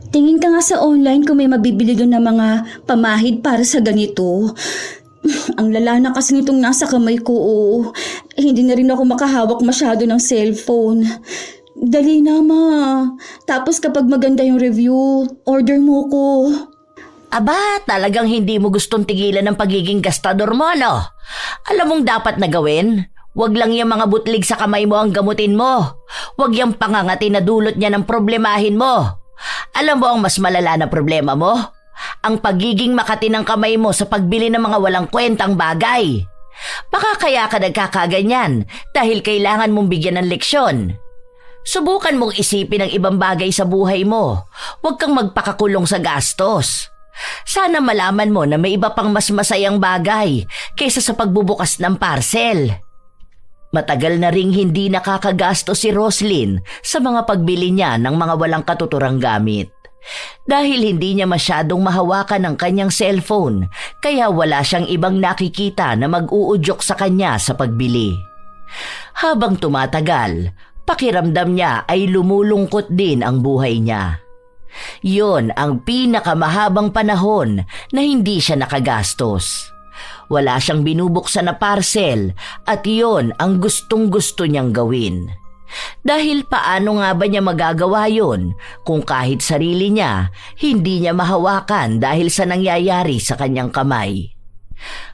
tingin ka nga sa online kung may mabibili doon na mga pamahid para sa ganito. Ang lala na kasi nitong nasa kamay ko, oh. Hindi na rin ako makahawak masyado ng cellphone. Dali na, ma. Tapos kapag maganda yung review, order mo ko.
Aba, talagang hindi mo gustong tigilan ng pagiging gastador mo, no? Alam mong dapat na gawin? Huwag lang yung mga butlig sa kamay mo ang gamutin mo. Huwag yung pangangati na dulot niya ng problemahin mo. Alam mo ang mas malala na problema mo? Ang pagiging makati ng kamay mo sa pagbili ng mga walang kwentang bagay. Baka kaya ka nagkakaganyan dahil kailangan mong bigyan ng leksyon. Subukan mong isipin ang ibang bagay sa buhay mo. Huwag kang magpakakulong sa gastos. Sana malaman mo na may iba pang mas masayang bagay kaysa sa pagbubukas ng parcel. Matagal na ring hindi nakakagastos si Roslyn sa mga pagbili niya ng mga walang katuturang gamit. Dahil hindi niya masyadong mahawakan ang kanyang cellphone, kaya wala siyang ibang nakikita na mag-uudyok sa kanya sa pagbili. Habang tumatagal, pakiramdam niya ay lumulungkot din ang buhay niya. Yon ang pinakamahabang panahon na hindi siya nakagastos. Wala siyang binubuksan na parcel at yon ang gustong-gusto niyang gawin. Dahil paano nga ba niya magagawa yon kung kahit sarili niya hindi niya mahawakan dahil sa nangyayari sa kanyang kamay?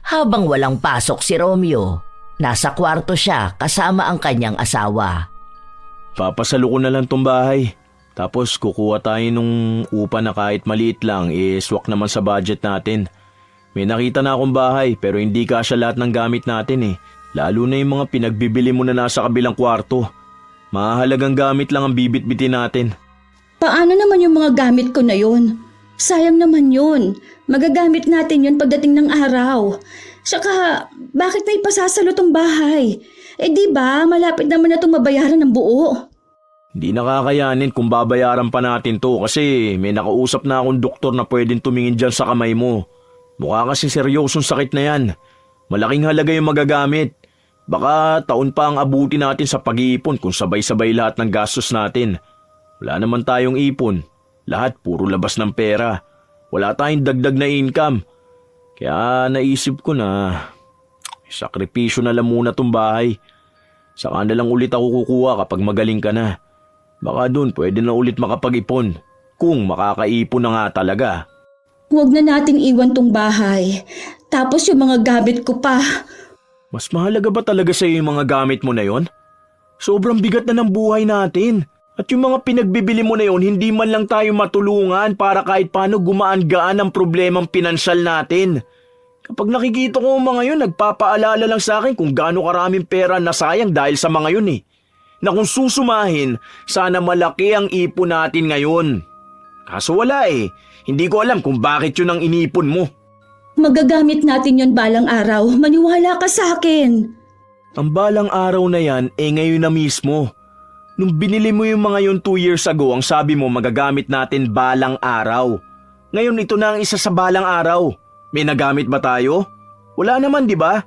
Habang walang pasok si Romeo, nasa kwarto siya kasama ang kanyang asawa.
Papasalo ko na lang tong bahay. Tapos kukuha tayo nung upa na kahit maliit lang, swak naman sa budget natin. May nakita na akong bahay pero hindi kasya lahat ng gamit natin eh. Lalo na yung mga pinagbibili mo na nasa kabilang kwarto. Mahalagang gamit lang ang bibit-bitin natin.
Paano naman yung mga gamit ko na yun? Sayang naman yun. Magagamit natin yun pagdating ng araw. Saka, bakit may pasasalo tong bahay? Di ba, malapit naman na itong mabayaran ng buo.
Hindi nakakayanin kung babayaran pa natin to kasi may nakausap na akong doktor na pwedeng tumingin dyan sa kamay mo. Mukha kasi seryosong sakit na yan. Malaking halaga yung magagamit. Baka taon pa ang abuti natin sa pag-iipon kung sabay-sabay lahat ng gastos natin. Wala naman tayong ipon. Lahat puro labas ng pera. Wala tayong dagdag na income. Kaya naisip ko na sakripisyo na lang muna tong bahay. Saka na lang ulit ako kukuha kapag magaling ka na. Baka doon pwede na ulit makapag-ipon. Kung makakaipon na nga talaga.
Huwag na nating iwan tong bahay. Tapos yung mga gamit ko pa.
Mas mahalaga ba talaga sa iyo yung mga gamit mo na yon? Sobrang bigat na ng buhay natin. At yung mga pinagbibili mo na yon, hindi man lang tayo matulungan para kahit paano gumaan-gaan ang problemang pinansyal natin. Kapag nakikita ko ang mga yun, nagpapaalala lang sa akin kung gaano karaming pera nasayang dahil sa mga yun eh. Na kung susumahin, sana malaki ang ipon natin ngayon. Kaso wala eh. Hindi ko alam kung bakit yun ang inipon mo.
Magagamit natin yon balang araw. Maniwala ka sa akin.
Ang balang araw na yan ngayon na mismo. Nung binili mo yung mga yun 2 years ago, ang sabi mo magagamit natin balang araw. Ngayon ito na ang isa sa balang araw. May nagamit ba tayo? Wala naman, di ba?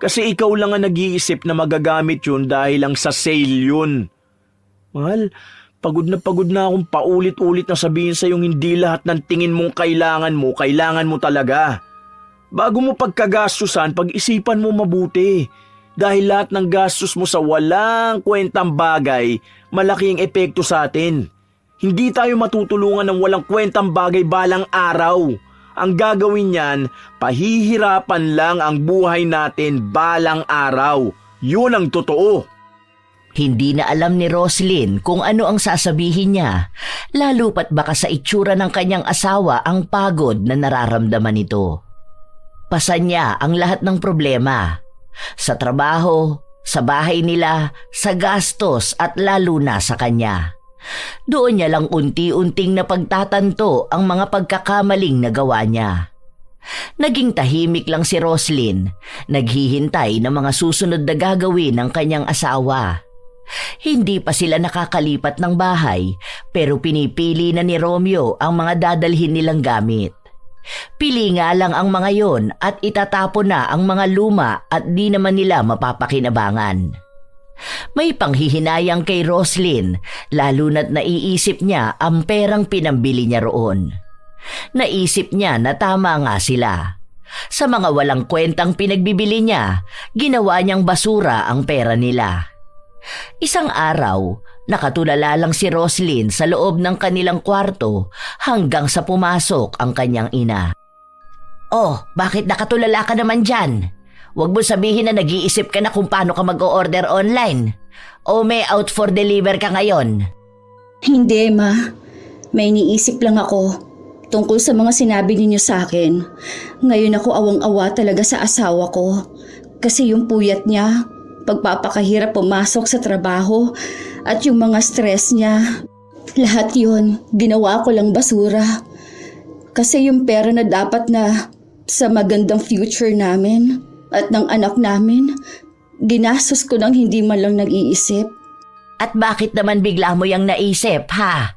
Kasi ikaw lang ang nag-iisip na magagamit yun dahil lang sa sale yun. Mahal, pagod na akong paulit-ulit na sabihin sa yung hindi lahat ng tingin mong kailangan mo talaga. Bago mo pagkagastusan, pag-isipan mo mabuti. Dahil lahat ng gastos mo sa walang kwentang bagay, malaking epekto sa atin. Hindi tayo matutulungan ng walang kwentang bagay balang araw. Ang gagawin niyan, pahihirapan lang ang buhay natin balang araw. Yun ang totoo.
Hindi na alam ni Roslyn kung ano ang sasabihin niya, lalo pat baka sa itsura ng kanyang asawa ang pagod na nararamdaman nito. Pasan niya ang lahat ng problema. Sa trabaho, sa bahay nila, sa gastos at lalo na sa kanya. Doon niya lang unti-unting napagtatanto ang mga pagkakamaling nagawa niya. Naging tahimik lang si Roslyn, naghihintay ng mga susunod na gagawin ng kanyang asawa. Hindi pa sila nakakalipat ng bahay pero pinipili na ni Romeo ang mga dadalhin nilang gamit. Pili nga lang ang mga yon at itatapon na ang mga luma at di naman nila mapapakinabangan. May panghihinayang kay Roslyn lalo na't naiisip niya ang perang pinambili niya roon. Naisip niya na tama nga sila. Sa mga walang kwentang pinagbibili niya, ginawa niyang basura ang pera nila. Isang araw, nakatulala lang si Roslyn sa loob ng kanilang kwarto hanggang sa pumasok ang kanyang ina. "Oh, bakit nakatulala ka naman dyan? Huwag mo sabihin na nag-iisip ka na kung paano ka mag-o-order online. O may out for deliver ka ngayon?"
Hindi, Ma. May iniisip lang ako tungkol sa mga sinabi ninyo sa akin. Ngayon ako awang-awa talaga sa asawa ko. Kasi yung puyat niya, pagpapakahirap pumasok sa trabaho, at yung mga stress niya, lahat yun, ginawa ko lang basura. Kasi yung pera na dapat na sa magandang future namin at ng anak namin, ginastos ko nang hindi man lang nag-iisip.
At bakit naman bigla mo yang naisip, ha?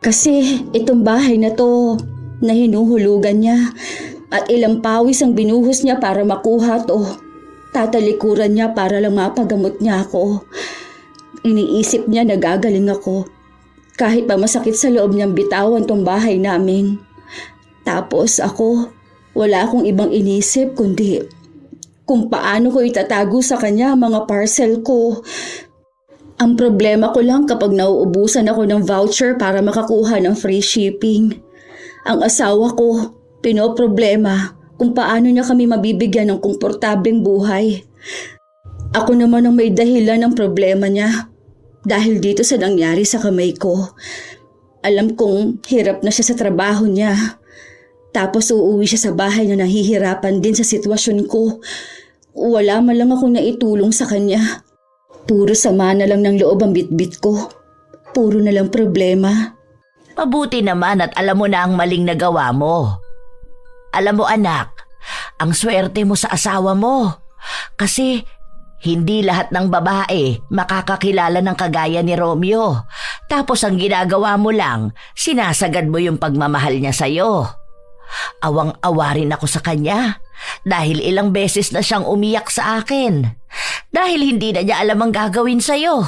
Kasi itong bahay na to, na hinuhulugan niya, at ilang pawis ang binuhos niya para makuha to. Tatalikuran niya para lang mapagamot niya ako. Iniisip niya na gagaling ako. Kahit pa masakit sa loob niyang bitawan tong bahay namin. Tapos ako, wala akong ibang inisip kundi kung paano ko itatago sa kanya ang mga parcel ko. Ang problema ko lang kapag nauubusan ako ng voucher para makakuha ng free shipping. Ang asawa ko, pinoproblema kung paano niya kami mabibigyan ng komportableng buhay. Ako naman ang may dahilan ng problema niya dahil dito sa nangyari sa kamay ko. Alam kong hirap na siya sa trabaho niya. Tapos uuwi siya sa bahay na nahihirapan din sa sitwasyon ko. Wala man lang akong naitulong sa kanya. Puro sama na lang ng loob ang bitbit ko. Puro na lang problema.
Mabuti naman at alam mo na ang maling nagawa mo. Alam mo anak, ang swerte mo sa asawa mo. Kasi hindi lahat ng babae makakakilala ng kagaya ni Romeo. Tapos ang ginagawa mo lang, sinasagad mo yung pagmamahal niya sa'yo. Awang-awa rin ako sa kanya dahil ilang beses na siyang umiyak sa akin. Dahil hindi na niya alam ang gagawin sa'yo.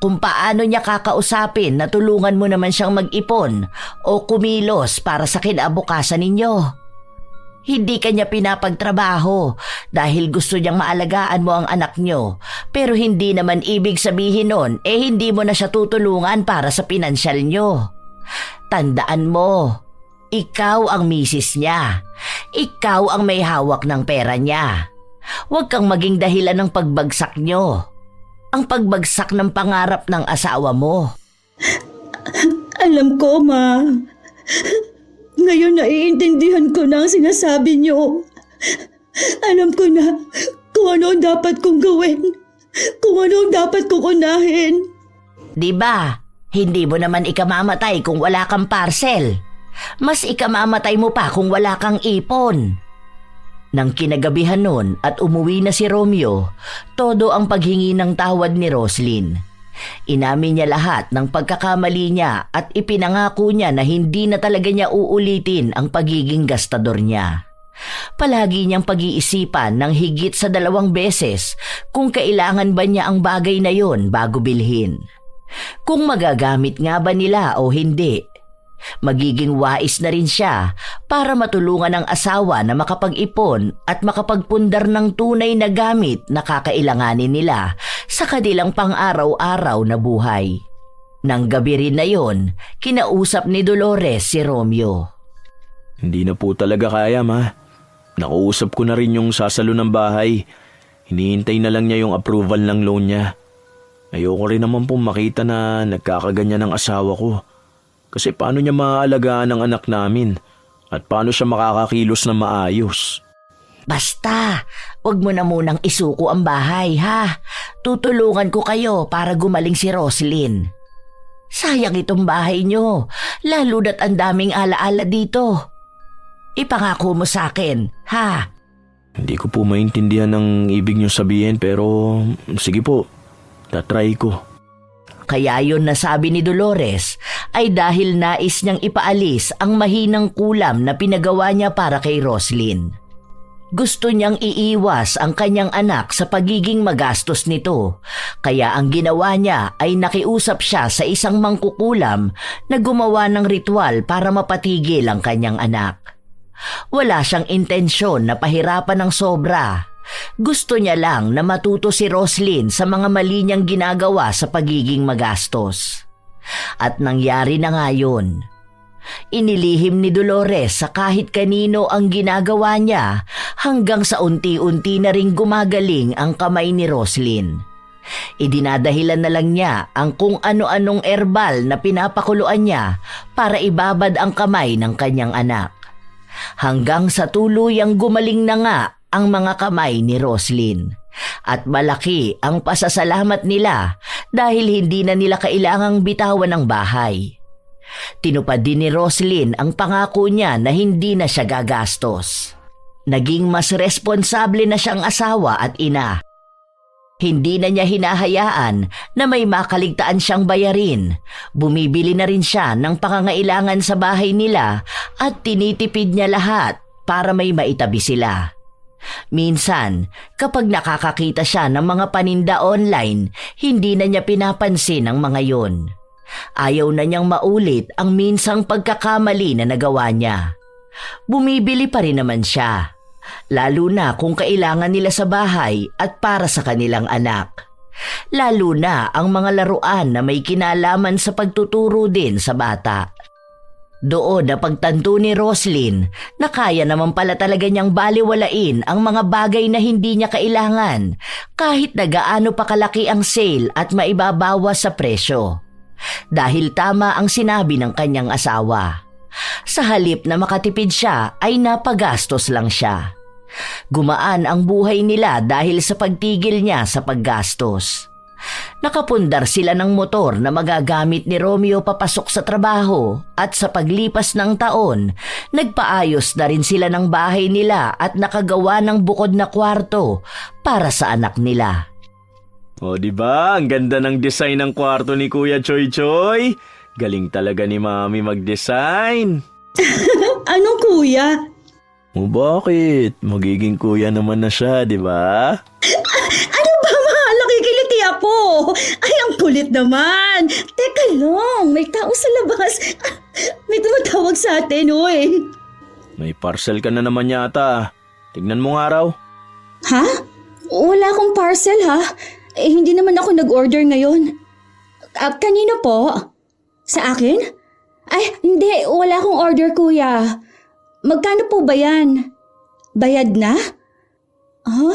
Kung paano niya kakausapin na tulungan mo naman siyang mag-ipon o kumilos para sa kinabukasan ninyo. Hindi kanya pinapagtrabaho dahil gusto niyang maalagaan mo ang anak niyo. Pero hindi naman ibig sabihin nun hindi mo na siya tutulungan para sa pinansyal niyo. Tandaan mo, ikaw ang misis niya. Ikaw ang may hawak ng pera niya. Huwag kang maging dahilan ng pagbagsak niyo. Ang pagbagsak ng pangarap ng asawa mo.
Alam ko, Ma. Ngayon naiintindihan ko na ang sinasabi niyo. Alam ko na kung ano ang dapat kong gawin. Kung ano ang dapat kong unahin.
Diba? Hindi mo naman ikamamatay kung wala kang parcel. Mas ikamamatay mo pa kung wala kang ipon. Nang kinagabihan nun at umuwi na si Romeo, todo ang paghingi ng tawad ni Roslyn. Inamin niya lahat ng pagkakamali niya at ipinangako niya na hindi na talaga niya uulitin ang pagiging gastador niya. Palagi niyang pag-iisipan ng higit sa 2 beses kung kailangan ba niya ang bagay na yon bago bilhin. kung magagamit nga ba nila o hindi. Magiging wais na rin siya para matulungan ang asawa na makapag-ipon at makapagpundar ng tunay na gamit na kakailanganin nila sa kanilang pang-araw-araw na buhay. Nang gabi rin na yon, kinausap ni Dolores si Romeo.
Hindi na po talaga kaya, ma. Nakausap ko na rin yung sasalo ng bahay. Hinihintay na lang niya yung approval ng loan niya. Ayoko rin naman pong makita na nagkakaganyan ng asawa ko. Kasi paano niya maaalagaan ang anak namin? At paano siya makakakilos na maayos?
Basta, wag mo na munang isuko ang bahay, ha? Tutulungan ko kayo para gumaling si Roslyn. Sayang itong bahay nyo, lalo na't ang daming alaala dito. Ipangako mo sa akin, ha?
Hindi ko po maintindihan ang ibig niyo sabihin pero sige po, tatry ko.
Kaya yun nasabi ni Dolores ay dahil nais niyang ipaalis ang mahinang kulam na pinagawa niya para kay Roslyn. Gusto niyang iiwas ang kanyang anak sa pagiging magastos nito, kaya ang ginawa niya ay nakiusap siya sa isang mangkukulam na gumawa ng ritual para mapatigil ang kanyang anak. Wala siyang intensyon na pahirapan ng sobra. Gusto niya lang na matuto si Roslyn sa mga mali niyang ginagawa sa pagiging magastos. At nangyari na nga yun. Inilihim ni Dolores sa kahit kanino ang ginagawa niya hanggang sa unti-unti na ring gumagaling ang kamay ni Roslyn. Idinadahilan na lang niya ang kung ano-anong erbal na pinapakuluan niya para ibabad ang kamay ng kanyang anak. Hanggang sa tuluyang gumaling na nga ang mga kamay ni Roslyn. At malaki ang pasasalamat nila dahil hindi na nila kailangang bitawan ng bahay. Tinupad din ni Roslyn ang pangako niya na hindi na siya gagastos. Naging mas responsable na siyang asawa at ina. Hindi na niya hinahayaan na may makaligtaan siyang bayarin. Bumibili na rin siya ng pangangailangan sa bahay nila at tinitipid niya lahat para may maitabi sila. Minsan, kapag nakakakita siya ng mga paninda online, hindi na niya pinapansin ang mga yon. Ayaw na niyang maulit ang minsang pagkakamali na nagawa niya. Bumibili pa rin naman siya, lalo na kung kailangan nila sa bahay at para sa kanilang anak. Lalo na ang mga laruan na may kinalaman sa pagtuturo din sa bata. Doon na pagtanto ni Roslyn na kaya naman pala talaga niyang baliwalain ang mga bagay na hindi niya kailangan kahit na gaano pa kalaki ang sale at maibabawas sa presyo. Dahil tama ang sinabi ng kanyang asawa. Sa halip na makatipid siya ay napagastos lang siya. Gumaan ang buhay nila dahil sa pagtigil niya sa paggastos. Nakapundar sila ng motor na magagamit ni Romeo papasok sa trabaho at sa paglipas ng taon, nagpaayos na rin sila ng bahay nila at nakagawa ng bukod na kwarto para sa anak nila.
O diba, ang ganda ng design ng kwarto ni Kuya Choy Choy. Galing talaga ni Mami mag-design.
Anong kuya?
O bakit? Magiging kuya naman na siya, di ba?
Ano ba, mahal? Nakikiliti ako. Ay, ang kulit naman. Teka lang, may tao sa labas. May tumatawag sa atin, oy.
May parcel ka na naman yata. Tignan mo nga raw.
Ha? Wala akong parcel, ha? Hindi naman ako nag-order ngayon. Kanino po? Sa akin? Ay, hindi. Wala akong order, kuya. Magkano po ba yan? Bayad na? Ha?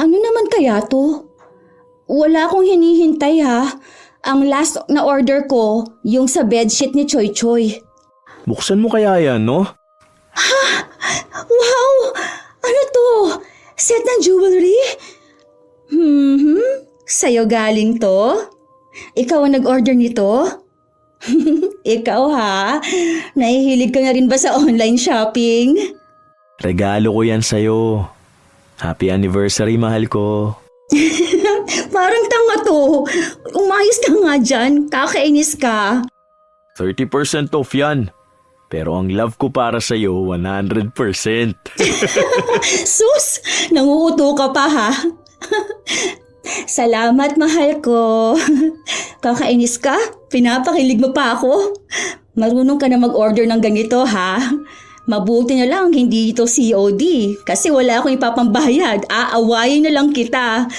Ano naman kaya to? Wala akong hinihintay, ha? Ang last na order ko, yung sa bedsheet ni Choy Choy.
Buksan mo kaya yan, no?
Ha? Wow! Ano to? Set ng jewelry? Sa'yo galing to? Ikaw ang nag-order nito? Ikaw ha? Nahihilig ka na rin ba sa online shopping?
Regalo ko yan sa'yo. Happy anniversary, mahal ko.
Parang tanga to. Umayos ka nga dyan. Kakainis ka.
30% off yan. Pero ang love ko para sa'yo, 100%.
Sus! Nanguuto ka pa ha? Salamat, mahal ko. Kakainis ka? Pinapakilig mo pa ako? Marunong ka na mag-order ng ganito, ha? Mabuti na lang hindi ito COD kasi wala akong ipapambayad. Aawayin na lang kita.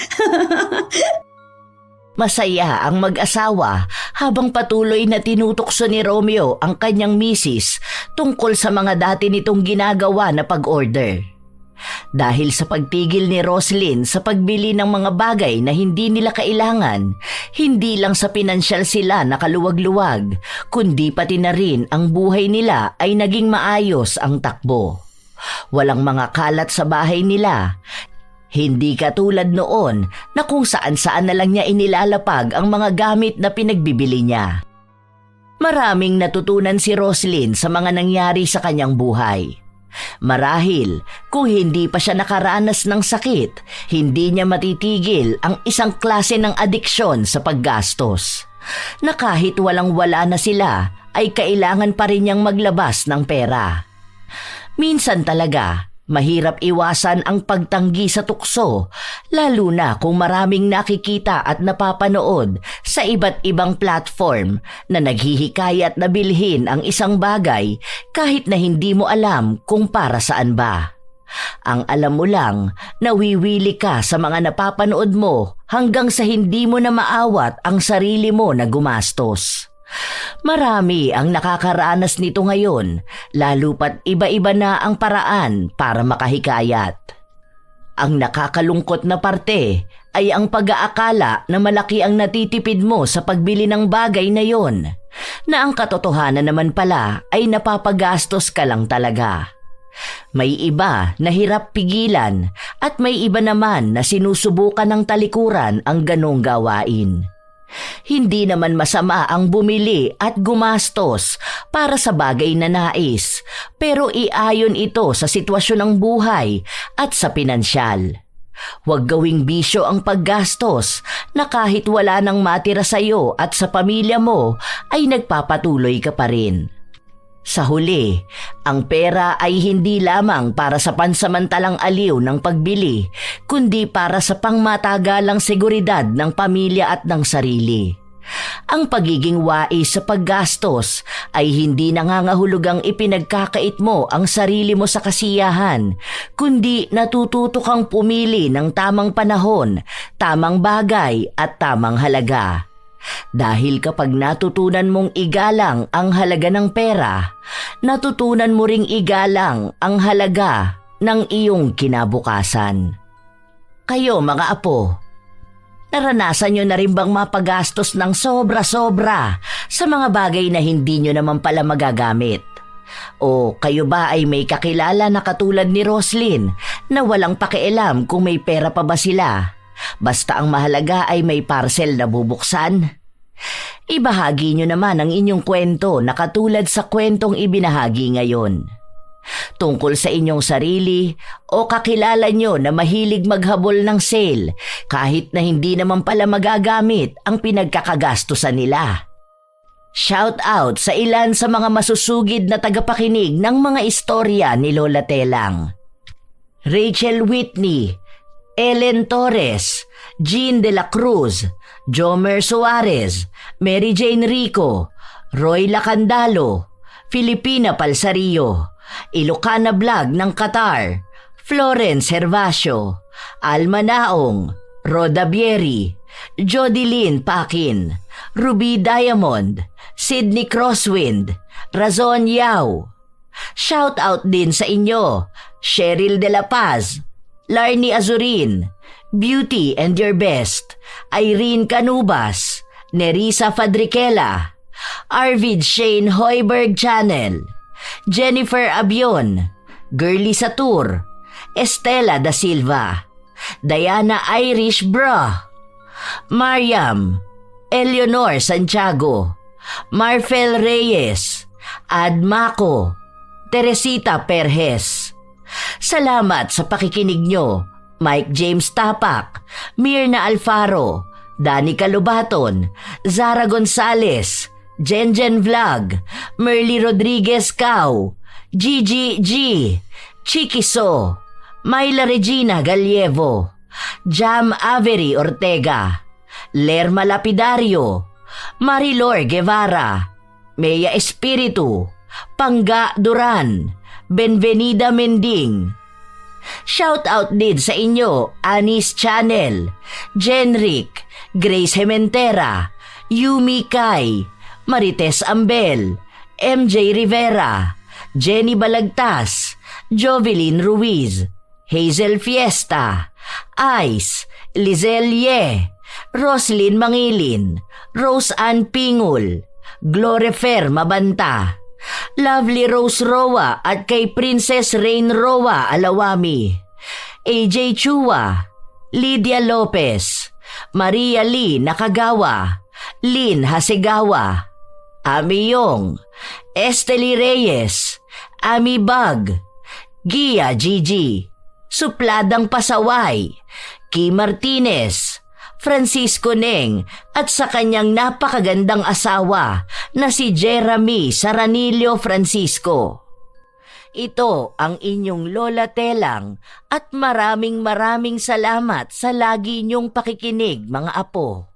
Masaya ang mag-asawa habang patuloy na tinutokso ni Romeo ang kanyang misis tungkol sa mga dati nitong ginagawa na pag-order. Dahil sa pagtigil ni Roslyn sa pagbili ng mga bagay na hindi nila kailangan, hindi lang sa pinansyal sila nakaluwag-luwag, kundi pati na rin ang buhay nila ay naging maayos ang takbo. Walang mga kalat sa bahay nila. Hindi katulad noon na kung saan-saan na lang niya inilalapag ang mga gamit na pinagbibili niya. Maraming natutunan si Roslyn sa mga nangyari sa kanyang buhay. Marahil, kung hindi pa siya nakaranas ng sakit, hindi niya matitigil ang isang klase ng adiksyon sa paggastos. Na kahit walang-wala na sila, ay kailangan pa rin niyang maglabas ng pera. Minsan talaga, mahirap iwasan ang pagtanggi sa tukso, lalo na kung maraming nakikita at napapanood sa iba't ibang platform na naghihikayat na bilhin ang isang bagay kahit na hindi mo alam kung para saan ba. Ang alam mo lang, nawiwili ka sa mga napapanood mo hanggang sa hindi mo na maawat ang sarili mo na gumastos. Marami ang nakakaranas nito ngayon, lalo pat iba-iba na ang paraan para makahikayat. Ang nakakalungkot na parte ay ang pag-aakala na malaki ang natitipid mo sa pagbili ng bagay na yon, na ang katotohanan naman pala ay napapagastos ka lang talaga. May iba na hirap pigilan at may iba naman na sinusubukan ng talikuran ang ganong gawain. Hindi naman masama ang bumili at gumastos para sa bagay na nais, pero iayon ito sa sitwasyon ng buhay at sa pinansyal. Huwag gawing bisyo ang paggastos na kahit wala nang matira sa iyo at sa pamilya mo ay nagpapatuloy ka pa rin. Sa huli, ang pera ay hindi lamang para sa pansamantalang aliw ng pagbili, kundi para sa pangmatagalang seguridad ng pamilya at ng sarili. Ang pagiging wais sa paggastos ay hindi nangangahulugang ipinagkakait mo ang sarili mo sa kasiyahan, kundi natututo kang pumili ng tamang panahon, tamang bagay at tamang halaga. Dahil kapag natutunan mong igalang ang halaga ng pera, natutunan mo ring igalang ang halaga ng iyong kinabukasan. Kayo mga apo, naranasan nyo na rin bang mapagastos ng sobra-sobra sa mga bagay na hindi nyo naman pala magagamit? O kayo ba ay may kakilala na katulad ni Roslyn na walang pakialam kung may pera pa ba sila? Basta ang mahalaga ay may parcel na bubuksan? Ibahagi nyo naman ang inyong kwento na katulad sa kwentong ibinahagi ngayon. Tungkol sa inyong sarili o kakilala nyo na mahilig maghabol ng sale kahit na hindi naman pala magagamit ang pinagkakagastusan nila. Shout out sa ilan sa mga masusugid na tagapakinig ng mga istorya ni Lola Telang. Rachel Whitney, Ellen Torres, Jean de la Cruz, Jomer Suarez, Mary Jane Rico, Roy Lacandalo, Filipina Palsario, Ilocana Vlog ng Qatar, Florence Hervasio, Alma Naong, Roda Bieri, Jodilyn Pakin, Ruby Diamond, Sydney Crosswind, Razon Yao. Shout out din sa inyo, Cheryl De La Paz, Larnie Azurin, Beauty and Your Best, Irene Canubas, Nerissa Fadriquela, Arvid Shane Hoiberg Channel, Jennifer Abion, Girly Satur, Estela Da Silva, Diana Irish Bra, Mariam, Eleanor Santiago, Marfel Reyes, Ad Maco, Teresita Perez. Salamat sa pakikinig nyo, Mike James Tapak, Mirna Alfaro, Danica Lobaton, Zara Gonzalez, Jenjen Vlog, Merly Rodriguez Cao, Gigi G, Chikiso, Myla Regina Galievo, Jam Avery Ortega, Lerma Lapidario, Marilor Guevara, Mea Espiritu, Pangga Duran, Benvenida Mending. Shout out din sa inyo, Anis Channel, Jenric, Grace Hementera, Yumi Kai, Marites Ambel, MJ Rivera, Jenny Balagtas, Jovelyn Ruiz, Hazel Fiesta, Ice, Lizelle Ye, Roslyn Mangilin, Rose Ann Pingul, Glorefer Mabanta, Lovely Rose Roa at kay Princess Rain Roa Alawami, AJ Chua, Lydia Lopez, Maria Lee Nakagawa, Lynn Hasegawa, Ami Yong, Esteli Reyes, Ami Bag, Gia Gigi, Supladang Pasaway, Key Martinez, Francisco Neng at sa kanyang napakagandang asawa na si Jeremy Saranillo Francisco. Ito ang inyong Lola Telang at maraming salamat sa lagi niyong pakikinig mga apo.